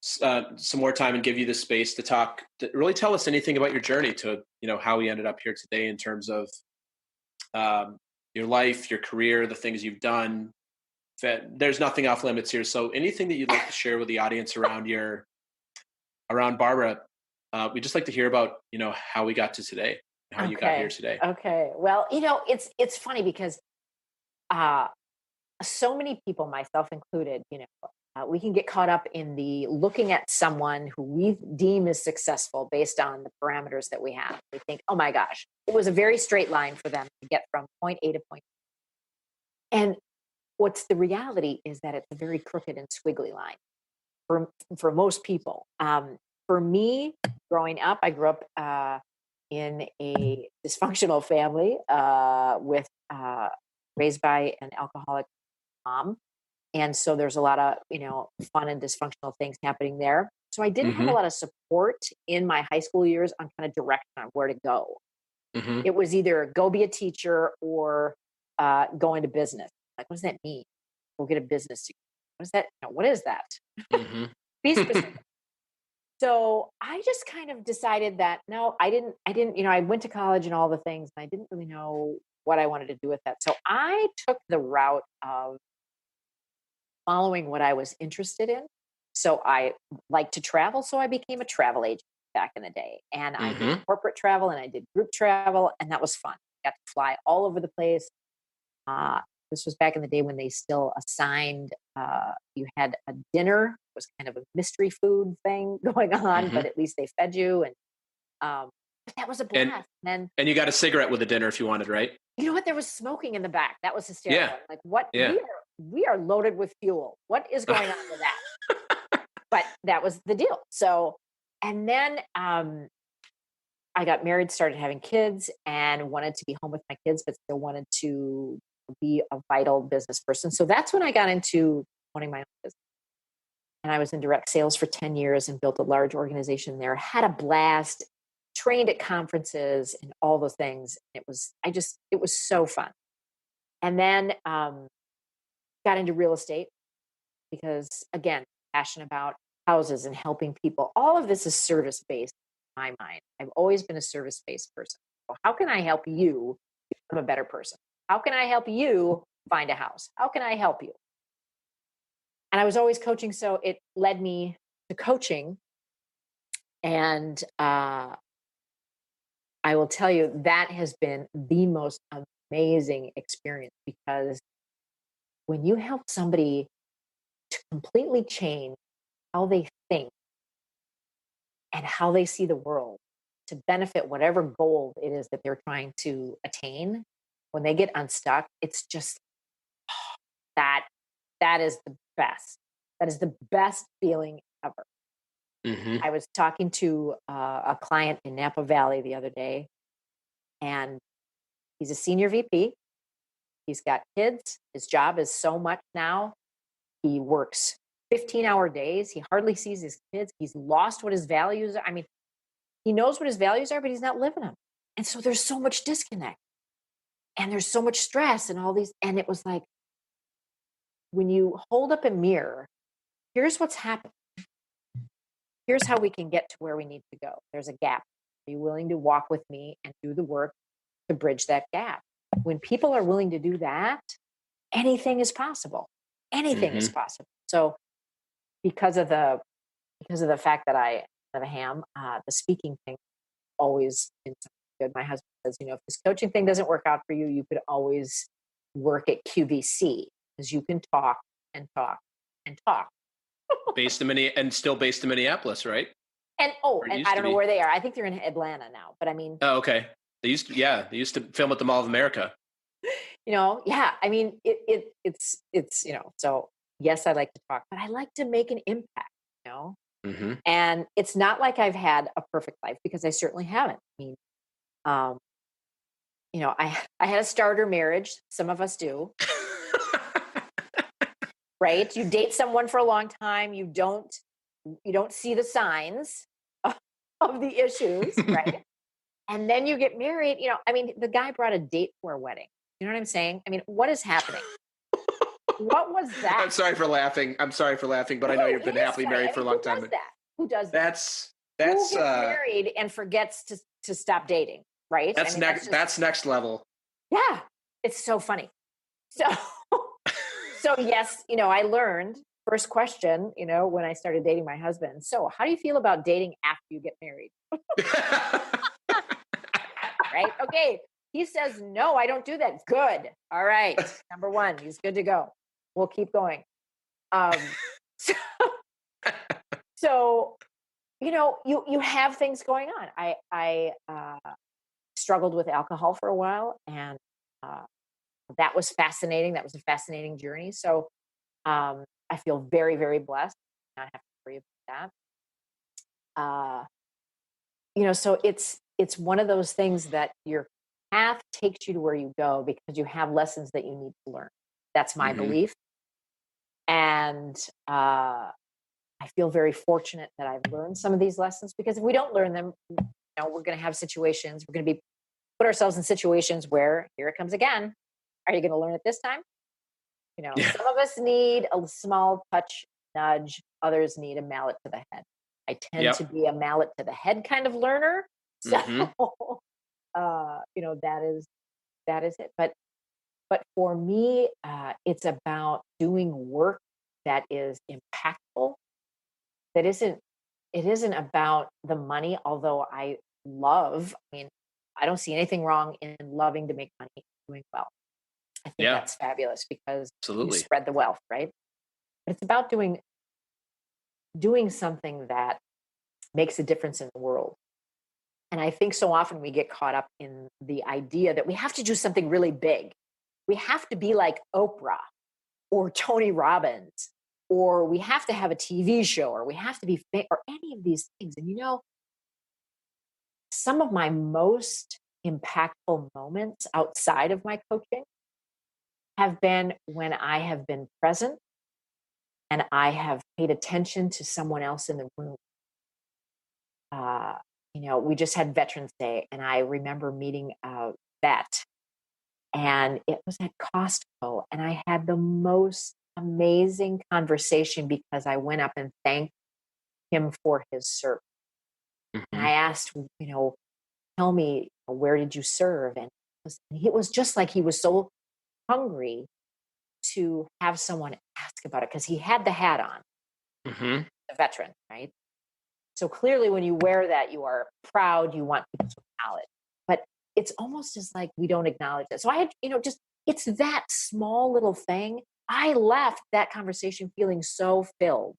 some more time and give you the space to talk, to really tell us anything about your journey to how we ended up here today in terms of um, your life, your career, the things you've done. There's nothing off limits here. So anything that you'd like to share with the audience around Barbara, we'd just like to hear about how we got to today, how you got here Okay. today. Okay. Well, it's funny because uh so many people, myself included, we can get caught up in the looking at someone who we deem as successful based on the parameters that we have. We think, oh my gosh, it was a very straight line for them to get from point A to point B. And what's the reality is that it's a very crooked and squiggly line for most people. For me, growing up, I grew up in a dysfunctional family with raised by an alcoholic mom. And so there's a lot of, fun and dysfunctional things happening there. So I didn't have a Mm-hmm. lot of support in my high school years on kind of direction on where to go. Mm-hmm. It was either go be a teacher or go into business. Like, what does that mean? Go get a business degree. What is that? What is that? Be Mm-hmm. specific. So I just kind of decided that no, I didn't, I went to college and all the things, and I didn't really know what I wanted to do with that. So I took the route of following what I was interested in. So I like to travel. So I became a travel agent back in the day. And I did Mm-hmm. corporate travel and I did group travel. And that was fun. Got to fly all over the place. Uh, this was back in the day when they still assigned, you had a dinner, it was kind of a mystery food thing going on, Mm-hmm. but at least they fed you. And but that was a And blast. And then, and you got a cigarette with the dinner if you wanted, right? you know what? There was smoking in the back. That was Yeah. hysterical. Like, what? Yeah. We are loaded with fuel. What is going on with that? But that was the deal. So, and then I got married, started having kids, and wanted to be home with my kids, but still wanted to be a vital business person. So that's when I got into owning my own business. And I was in direct sales for 10 years and built a large organization there, had a blast, trained at conferences and all those things. It was so fun. And then got into real estate because, again, passionate about houses and helping people. All of this is service based in my mind. I've always been a service based person. So how can I help you become a better person? How can I help you find a house? How can I help you? And I was always coaching. So it led me to coaching. And I will tell you, that has been the most amazing experience, because when you help somebody to completely change how they think and how they see the world to benefit whatever goal it is that they're trying to attain, when they get unstuck, it's just that that is the best. That is the best feeling ever. Mm-hmm. I was talking to a client in Napa Valley the other day, and he's a senior VP. He's got kids. His job is so much now. He works 15-hour days. He hardly sees his kids. He's lost what his values are. I mean, he knows what his values are, but he's not living them. And so there's so much disconnect and there's so much stress and all these. And it was like, when you hold up a mirror, here's what's happening. Here's how we can get to where we need to go. There's a gap. Are you willing to walk with me and do the work to bridge that gap? When people are willing to do that, anything is possible. Anything is Mm-hmm. possible. So because of the fact that I am, the speaking thing always been something good. My husband says, if this coaching thing doesn't work out for you, you could always work at QVC, because you can talk and talk and talk. Still based in Minneapolis, right? And Or and used I to don't know be. where they are. I think they're in Atlanta now. But I mean, Oh, okay. They used to film at the Mall of America. yeah. I mean, it's So yes, I like to talk, but I like to make an impact. You know, Mm-hmm. and it's not like I've had a perfect life, because I certainly haven't. I mean, um, I had a starter marriage. Some of us do, right? You date someone for a long time. You don't see the signs of the issues, right? And then you get married. I mean, the guy brought a date to our wedding. You know what I'm saying? I mean, what is happening? What was that? I'm sorry for laughing, but I know No, you've it been is happily funny. married I for a mean, long who time. does that? Who does that? Who That's gets married and forgets to stop dating, right? I that's mean, next that's next level. yeah, it's so funny. So, so yes, I learned, first question, when I started dating my husband. So, how do you feel about dating after you get married? Right? Okay. He says, no, I don't do that. Good. All right. Number one, he's good to go. We'll keep going. Um, so, so, you have things going on. I struggled with alcohol for a while, and that was fascinating. That was a fascinating journey. So I feel very, very blessed. Not have to worry about that. So it's one of those things that your path takes you to where you go because you have lessons that you need to learn. That's my Mm-hmm. belief. And I feel very fortunate that I've learned some of these lessons, because if we don't learn them, we're going to have situations. We're going to put ourselves in situations where, here it comes again. Are you going to learn it this time? Yeah. Some of us need a small touch nudge. Others need a mallet to the head. I tend to Yep. be a mallet to the head kind of learner. So, Mm-hmm. that is it. But for me, it's about doing work that is impactful. It isn't about the money, although I mean, I don't see anything wrong in loving to make money, doing well. I think Yeah, that's fabulous because you absolutely. spread the wealth, right? But it's about doing something that makes a difference in the world. And I think so often we get caught up in the idea that we have to do something really big. We have to be like Oprah or Tony Robbins, or we have to have a TV show, or we have to be or any of these things. And some of my most impactful moments outside of my coaching have been when I have been present and I have paid attention to someone else in the room. Uh, we just had Veterans Day, and I remember meeting a vet, and it was at Costco, and I had the most amazing conversation because I went up and thanked him for his service. And Hmm. I asked, tell me, where did you serve? And it was just like he was so hungry to have someone ask about it because he had the hat on, Hmm. the veteran, right? So clearly, when you wear that, you are proud, you want people to acknowledge. But it's almost as like we don't acknowledge it. So I had, just it's that small little thing. I left that conversation feeling so filled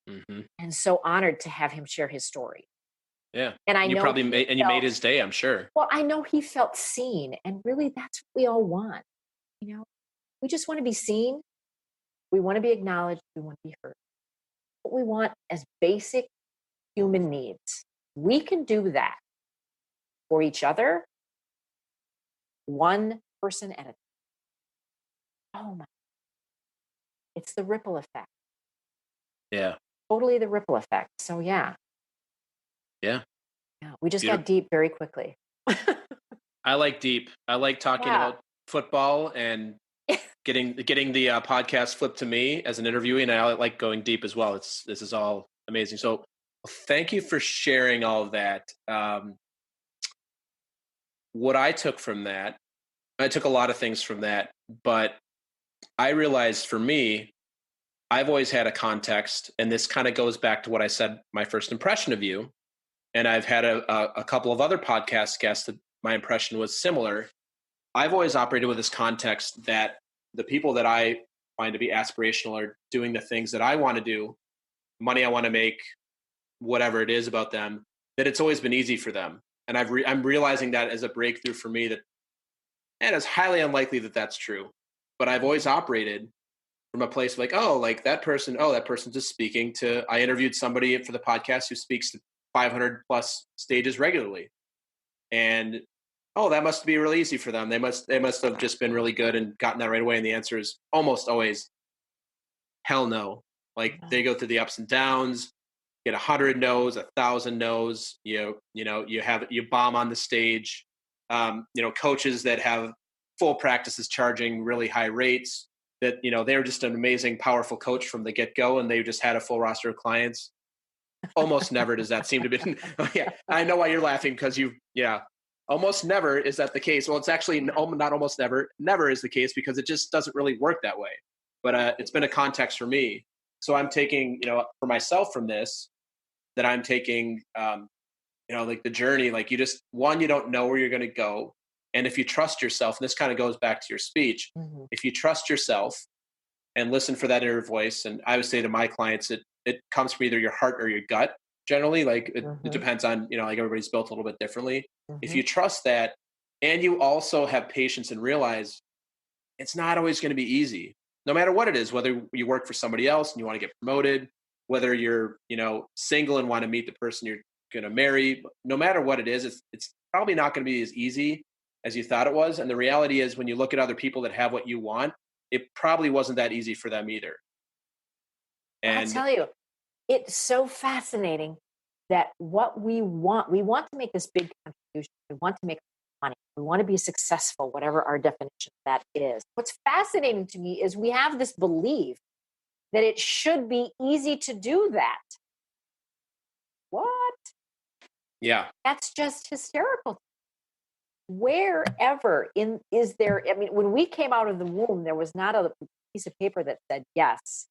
Hmm. and so honored to have him share his story. Yeah. And I You know probably he made, and you made felt, his day, I'm sure. well, I know he felt seen. And really, that's what we all want. We just want to be seen. We want to be acknowledged. We want to be heard. What we want as basic human needs. We can do that for each other, one person at a time. Oh my, it's the ripple effect. Yeah. Totally the ripple effect. So yeah, Yeah. yeah, we just got Beautiful. deep very quickly. I like deep. I like talking Yeah. about football and getting the podcast flipped to me as an interviewee, and I like going deep as well. This is all amazing. So thank you for sharing all of that. What I took from that, I took a lot of things from that, but I realized for me, I've always had a context, and this kind of goes back to what I said, my first impression of you. And I've had a couple of other podcast guests that my impression was similar. I've always operated with this context that the people that I find to be aspirational are doing the things that I want to do, money I want to make, whatever it is about them, that it's always been easy for them. And I'm realizing that as a breakthrough for me that, and it's highly unlikely that that's true. But I've always operated from a place of like, oh, that person's just speaking to, I interviewed somebody for the podcast who speaks to 500 plus stages regularly. And oh, that must be really easy for them. They must have just been really good and gotten that right away. And the answer is almost always hell no. Like they go through the ups and downs, get 100 no's, 1,000 no's. You bomb on the stage. Coaches that have full practices charging really high rates. That they're just an amazing, powerful coach from the get go, and they just had a full roster of clients. Almost never does that seem to be. Oh, yeah, I know why you're laughing because yeah. Almost never is that the case. Well, it's actually not almost never. Never is the case because it just doesn't really work that way. But it's been a context for me. So I'm taking, for myself from this, that I'm taking, like the journey. Like you don't know where you're going to go, and if you trust yourself, and this kind of goes back to your speech, Mhm. if you trust yourself and listen for that inner voice, and I would say to my clients, it comes from either your heart or your gut. Generally, like it Mhm. depends on like everybody's built a little bit differently. If Mhm. you trust that, and you also have patience and realize it's not always going to be easy, no matter what it is. Whether you work for somebody else and you want to get promoted, whether you're single and want to meet the person you're going to marry, no matter what it is, it's probably not going to be as easy as you thought it was. And the reality is, when you look at other people that have what you want, it probably wasn't that easy for them either. Well, I'll And tell you, it's so fascinating that what we want to make this big contribution. We want to make money. We want to be successful, whatever our definition of that is. What's fascinating to me is we have this belief that it should be easy to do that. What? yeah. That's just hysterical. Wherever in is there, I mean, when we came out of the womb, there was not a piece of paper that said, yes,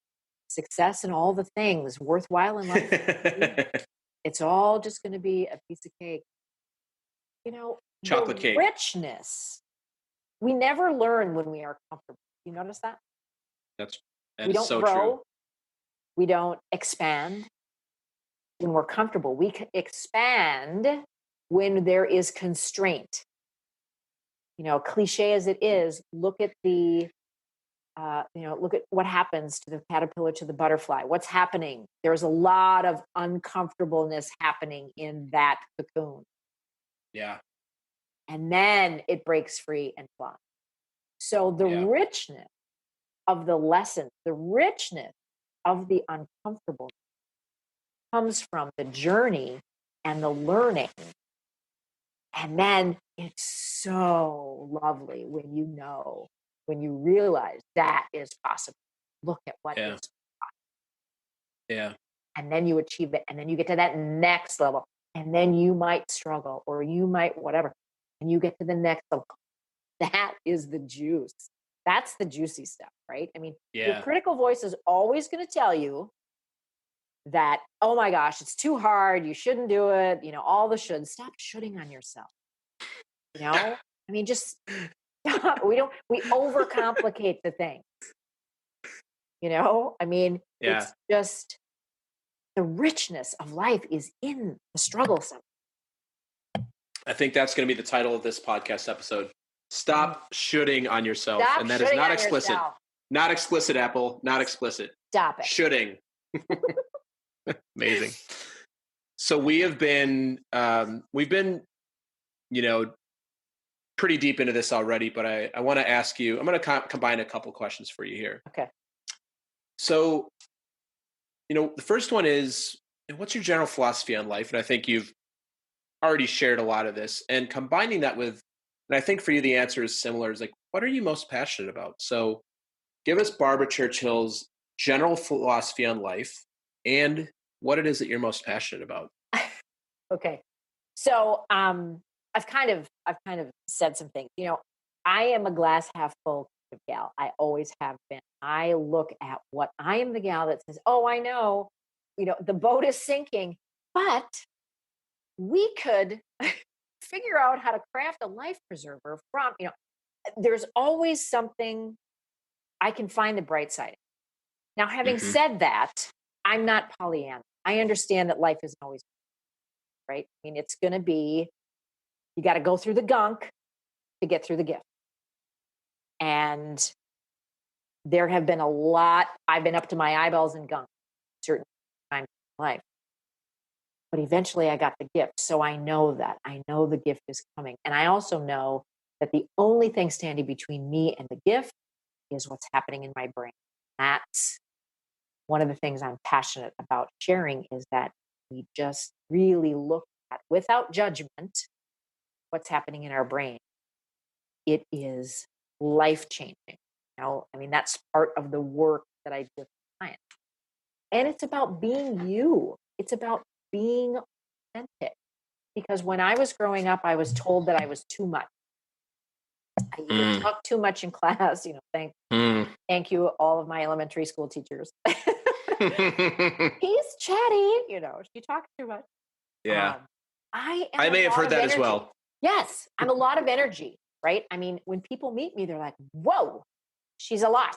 success and all the things worthwhile in life. It's all just going to be a piece of cake. Chocolate The cake. richness We never learn when we are comfortable. You notice that? That We is don't so true. grow. We don't expand when we're comfortable. We expand when there is constraint. Cliche as it is, look at look at what happens to the caterpillar to the butterfly. What's happening? There's a lot of uncomfortableness happening in that cocoon. Yeah. And then it breaks free and flies. So the richness of the lesson, the richness of the uncomfortable comes from the journey and the learning. And then it's so lovely when you realize that is possible. Look at what is possible. Yeah. And then you achieve it. And then you get to that next level. And then you might struggle or you might whatever. And you get to the next level. That is the juice. That's the juicy stuff, right? I mean, your critical voice is always going to tell you that, oh my gosh, it's too hard. You shouldn't do it. All the shoulds. Stop shoulding on yourself. I mean, just stop. We overcomplicate the things. I mean, it's just the richness of life is in the struggle. I think that's going to be the title of this podcast episode. Stop shoulding on yourself. Stop and that is not explicit. Yourself. Not explicit, Apple. Not explicit. Stop it. Shoulding. Amazing. So we've been, pretty deep into this already, but I want to ask you, I'm going to combine a couple questions for you here. Okay. So, the first one is, what's your general philosophy on life? And I think you've already shared a lot of this, and combining that with, and I think for you, the answer is similar, is like, what are you most passionate about? So give us Barbara Churchill's general philosophy on life and what it is that you're most passionate about. Okay. So, I've kind of said some things. I am a glass half full kind of gal. I always have been. I look at what I am the gal that says, "Oh, I know, the boat is sinking, but we could figure out how to craft a life preserver from." There's always something I can find the bright side. Now, having said that, I'm not Pollyanna. I understand that life isn't always right. I mean, it's going to be. You got to go through the gunk to get through the gift. And there have been a lot, I've been up to my eyeballs in gunk certain times in life. But eventually I got the gift. So I know that. I know the gift is coming. And I also know that the only thing standing between me and the gift is what's happening in my brain. That's one of the things I'm passionate about sharing, is that we just really look at, without judgment, what's happening in our brain. It is life-changing. I mean, that's part of the work that I do with clients. And it's about being you. It's about being authentic. Because when I was growing up, I was told that I was too much. I either talked too much in class, thank you, all of my elementary school teachers. He's chatty, she talks too much. Yeah. I may have heard that as well. Yes, I'm a lot of energy, right? I mean, when people meet me, they're like, whoa, she's a lot.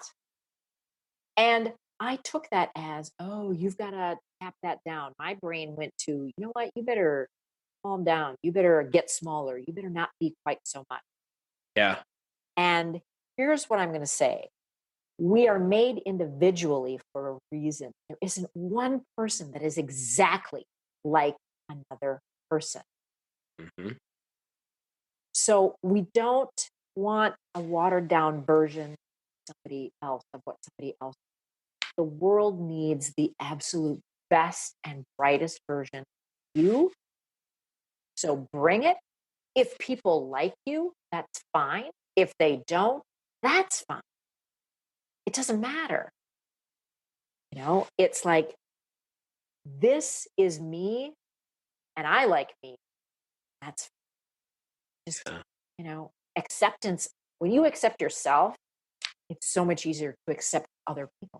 And I took that as, oh, you've got to tap that down. My brain went to, you know what, you better calm down. You better get smaller. You better not be quite so much. Yeah. And here's what I'm going to say. We are made individually for a reason. There isn't one person that is exactly like another person. So we don't want a watered down version of somebody else, of what somebody else. The world needs the absolute best and brightest version of you. So bring it. If people like you, that's fine. If they don't, that's fine. It doesn't matter. It's like, this is me and I like me. That's just, acceptance. When you accept yourself, it's so much easier to accept other people.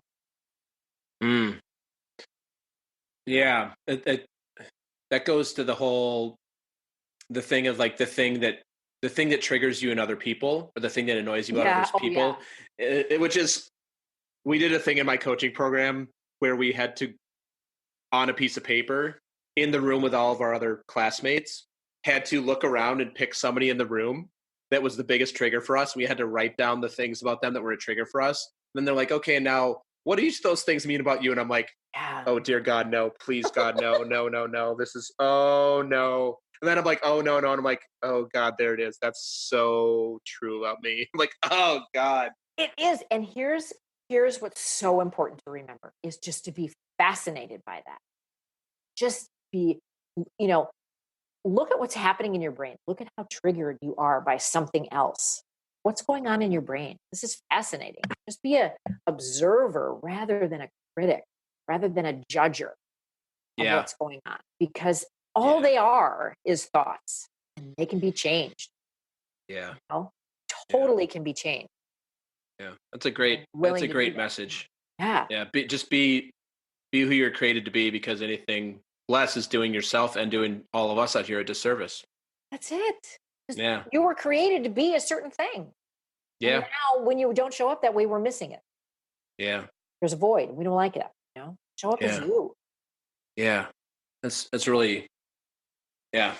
Yeah. That goes to the thing of like the the thing that triggers you in other people, or the thing that annoys you about Yeah. others Oh, yeah. people, which is, we did a thing in my coaching program where we had to, on a piece of paper in the room with all of our other classmates, had to look around and pick somebody in the room that was the biggest trigger for us. We had to write down the things about them that were a trigger for us. And then they're like, okay, now what do each of those things mean about you? And I'm like, Yeah. oh dear God, no, please God, no, no, no, no. This is, oh no. And then I'm like, oh no, no. And I'm like, oh God, there it is. That's so true about me. I'm like, oh God. It is. And here's what's so important to remember is just to be fascinated by that. Just be, you know, look at what's happening in your brain. Look at how triggered you are by something else. What's going on in your brain? This is fascinating. Just be a observer rather than a critic, rather than a judger of Yeah. what's going on, because all Yeah. they are is thoughts, and they can be changed. Yeah. You know? Yeah. Totally can be changed. Yeah. That's a great, Willing to do that. message. Yeah, Yeah. Just be who you're created to be, because anything less is doing yourself and doing all of us out here a disservice. that's it. Just- Yeah. You were created to be a certain thing. And Yeah. now when you don't show up that way, we're missing it. Yeah. There's a void. We don't like it. Show up as Yeah. you. Yeah. That's really, yeah.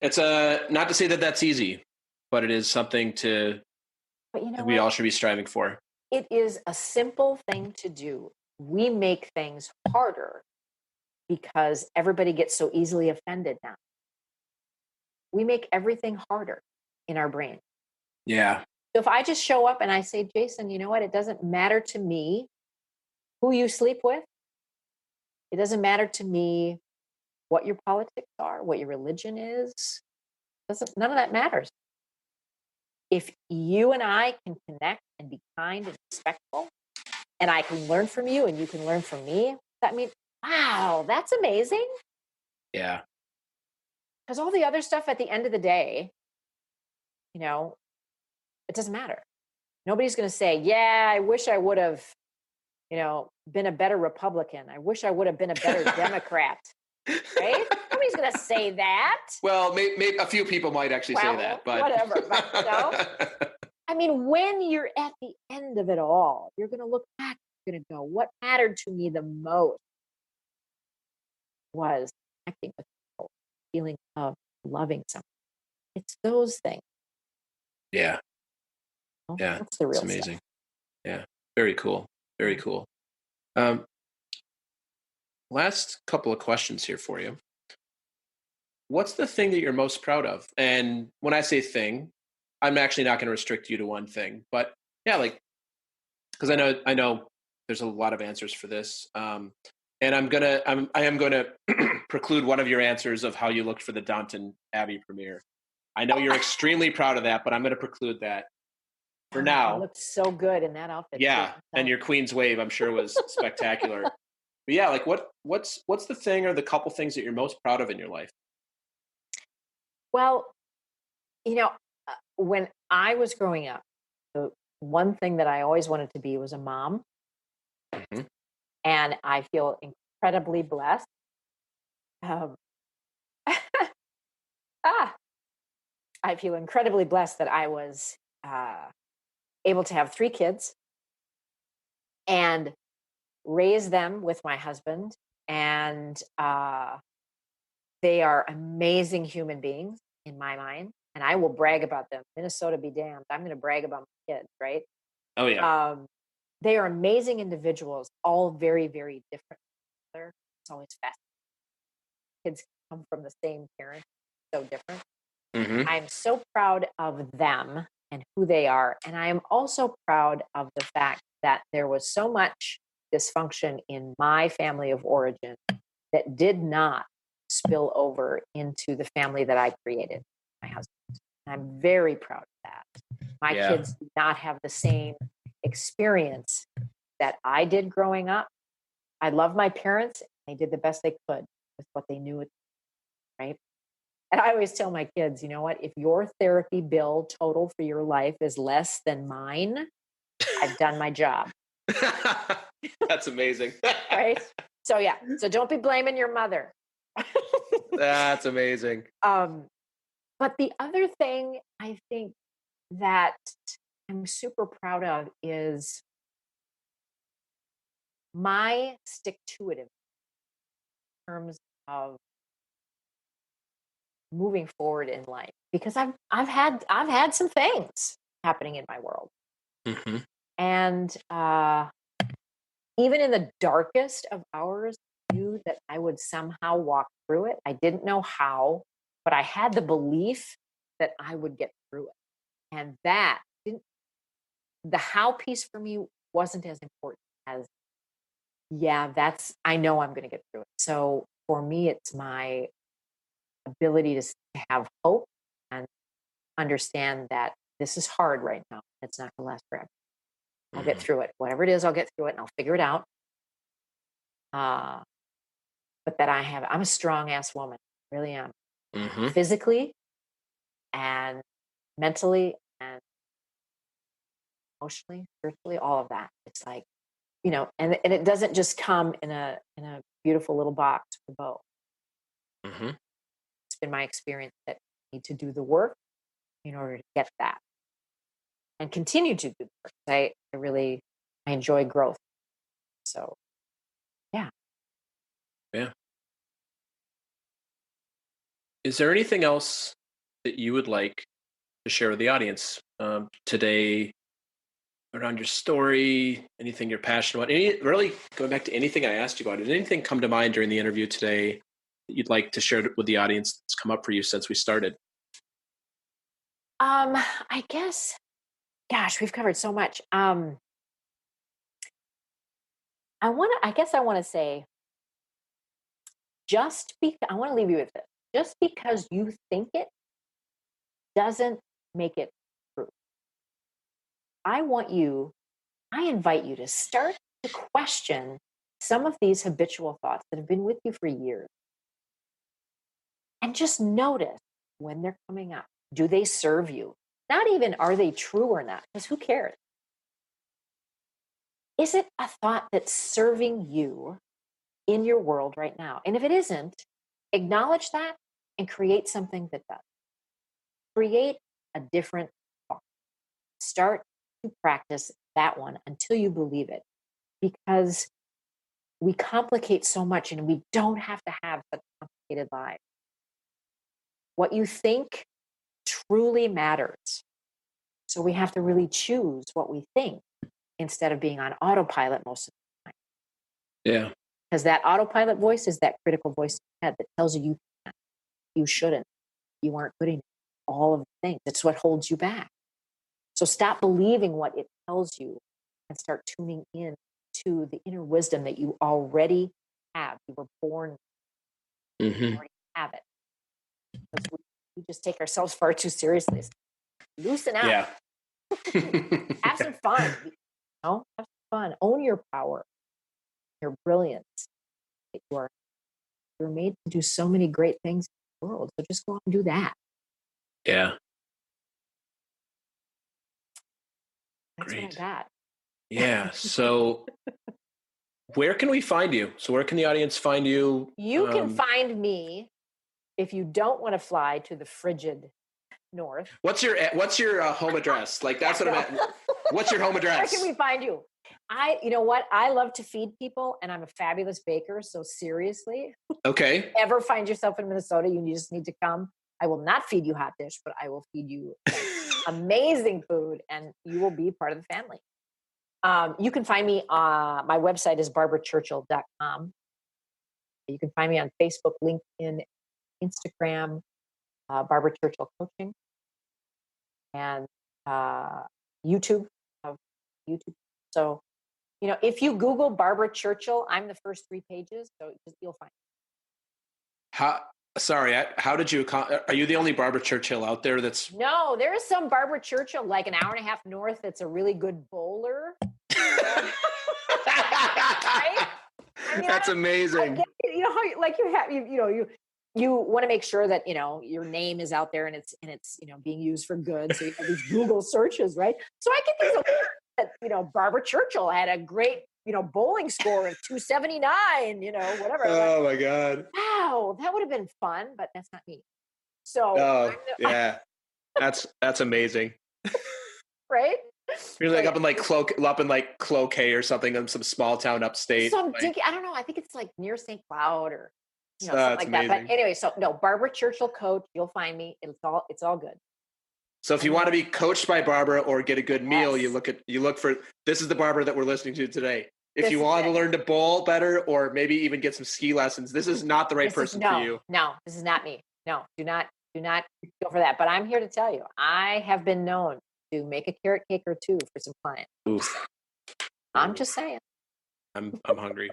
It's not to say that that's easy, but it is something But you know we what? all should be striving for. It is a simple thing to do. We make things harder because everybody gets so easily offended now. We make everything harder in our brain. Yeah. So if I just show up and I say, Jason, you know what? It doesn't matter to me who you sleep with. It doesn't matter to me what your politics are, what your religion is. None of that matters. If you and I can connect and be kind and respectful, and I can learn from you and you can learn from me, that means, wow, that's amazing. Yeah. Because all the other stuff at the end of the day, it doesn't matter. Nobody's going to say, yeah, I wish I would have, been a better Republican. I wish I would have been a better Democrat. Right? Nobody's going to say that. Well, maybe a few people might actually say that, but whatever. But I mean, when you're at the end of it all, you're going to look back. You're going to go, what mattered to me the most was connecting with people, feeling of loving someone. It's those things. Yeah. Yeah. That's the real It's amazing. stuff. Yeah. Very cool. Very cool. Um, last couple of questions here for you. What's the thing that you're most proud of? And when I say thing, I'm actually not going to restrict you to one thing, but yeah, like, because I know there's a lot of answers for this. And I am going to preclude one of your answers of how you looked for the Downton Abbey premiere. I know you're extremely proud of that, but I'm going to preclude that for now. You looked so good in that outfit. Yeah, too. and your Queen's Wave, I'm sure, was spectacular. But yeah, like what's the thing or the couple things that you're most proud of in your life? Well, when I was growing up, the one thing that I always wanted to be was a mom. Mm-hmm. And I feel incredibly blessed. I feel incredibly blessed that I was able to have 3 kids and raise them with my husband. And they are amazing human beings in my mind. And I will brag about them. Minnesota be damned. I'm going to brag about my kids, right? Oh yeah. They are amazing individuals, all very, very different. It's always fascinating. Kids come from the same parent, so different. Mm-hmm. I'm so proud of them and who they are. And I am also proud of the fact that there was so much dysfunction in my family of origin that did not spill over into the family that I created, my husband. And I'm very proud of that. My kids do not have the same experience that I did growing up. I love my parents. They did the best they could with what they knew, right? And I always tell my kids, you know what? If your therapy bill total for your life is less than mine, I've done my job. That's amazing. Right? So yeah. So don't be blaming your mother. That's amazing. But the other thing I think that I'm super proud of is my stick to it in terms of moving forward in life, because I've had some things happening in my world. Mm-hmm. And even in the darkest of hours, I knew that I would somehow walk through it. I didn't know how, but I had the belief that I would get through it. And that didn't, the how piece for me wasn't as important as, yeah, I know I'm going to get through it. So for me, it's my ability to have hope and understand that this is hard right now. It's not going to last forever. I'll get through it. Whatever it is, I'll get through it and I'll figure it out. But that I'm a strong ass woman. I really am. Mm-hmm. Physically and mentally and emotionally, spiritually, all of that. It's like, and it doesn't just come in a beautiful little box with a bow. Mm-hmm. It's been my experience that I need to do the work in order to get that and continue to do the work. I enjoy growth. So yeah. Yeah. Is there anything else that you would like to share with the audience today around your story, anything you're passionate about? Really going back to anything I asked you about, did anything come to mind during the interview today that you'd like to share with the audience that's come up for you since we started? I guess, gosh, we've covered so much. I guess I want to say, I want to leave you with this. Just because you think it doesn't make it true. I invite you to start to question some of these habitual thoughts that have been with you for years. And just notice when they're coming up. Do they serve you? Not even are they true or not, because who cares? Is it a thought that's serving you in your world right now? And if it isn't, acknowledge that and create something that does. Create a different thought. Start to practice that one until you believe it, because we complicate so much and we don't have to have such complicated lives. What you think truly matters. So we have to really choose what we think instead of being on autopilot most of the time. Yeah. Because that autopilot voice is that critical voice in your head that tells you can't, you shouldn't, you aren't good enough, all of the things. It's what holds you back. So stop believing what it tells you and start tuning in to the inner wisdom that you already have. You were born, you already have it. Because we just take ourselves far too seriously. Loosen up. Yeah. Have some fun. Have some fun. Own your power, your brilliance. That you're made to do so many great things in the world. So just go out and do that. Yeah. That's Great. what I got. Yeah. So where can we find you? So where can the audience find you? You can find me if you don't want to fly to the frigid north. What's your home address? Like, that's what I'm at. What's your home address? Where can we find you? You know what? I love to feed people and I'm a fabulous baker. So seriously, Okay. ever find yourself in Minnesota, you just need to come. I will not feed you hot dish, but I will feed you amazing food and you will be part of the family. You can find me, my website is barbarachurchill.com. You can find me on Facebook, LinkedIn, Instagram, Barbara Churchill Coaching, and YouTube. YouTube. So, if you Google Barbara Churchill, I'm the first 3 pages, so you'll find it. How did you? Are you the only Barbara Churchill out there that's? No, there is some Barbara Churchill, like an hour and a half north. That's a really good bowler. Right? That's amazing. You want to make sure that your name is out there and it's being used for good. So you have these Google searches, right? So I get these alerts that Barbara Churchill had a great bowling score of 279. Whatever. Oh my God! Wow, that would have been fun, but that's not me. So, Oh, yeah. That's amazing. right? You're like So, up in like Cloquet or something in some small town upstate. I don't know. I think it's like near St. Cloud or something It's like that. But amazing. anyway, so no, Barbara Churchill coach. You'll find me. It's all good. So if you want to be coached by Barbara or get a good meal, you look for, this is the Barbara that we're listening to today. If you want to learn to bowl better or maybe even get some ski lessons, this is not the right person for you. No, this is not me. No, do not go for that. But I'm here to tell you, I have been known to make a carrot cake or two for some clients. Oof. I'm just saying. I'm hungry.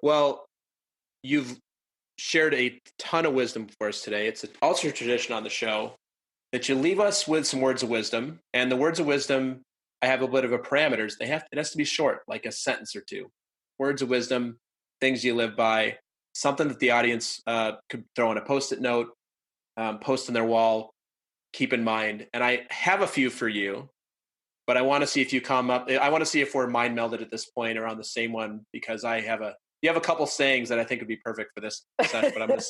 Well, you've shared a ton of wisdom for us today. It's also a tradition on the show that you leave us with some words of wisdom. And the words of wisdom, I have a bit of a parameters. It has to be short, like a sentence or two. Words of wisdom, things you live by, something that the audience could throw on a Post-it note, post on their wall, keep in mind. And I have a few for you, but I want to see if you come up. I want to see if we're mind melded at this point around the same one, because you have a couple sayings that I think would be perfect for this session, but I'm going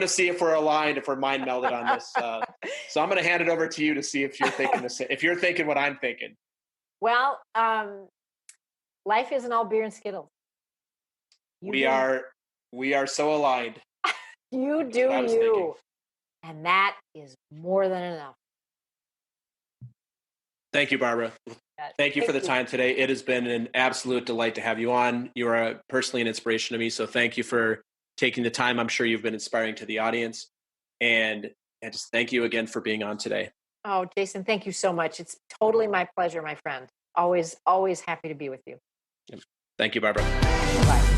to see if we're aligned, if we're mind melded on this. So I'm going to hand it over to you to see if you're thinking if you're thinking what I'm thinking. Well, life isn't all beer and Skittles. We are so aligned. You do you. And that is more than enough. Thank you, Barbara. Thank you for the time today. It has been an absolute delight to have you on. You are personally an inspiration to me. So thank you for taking the time. I'm sure you've been inspiring to the audience. And just thank you again for being on today. Oh, Jason, thank you so much. It's totally my pleasure, my friend. Always happy to be with you. Thank you, Barbara. Bye.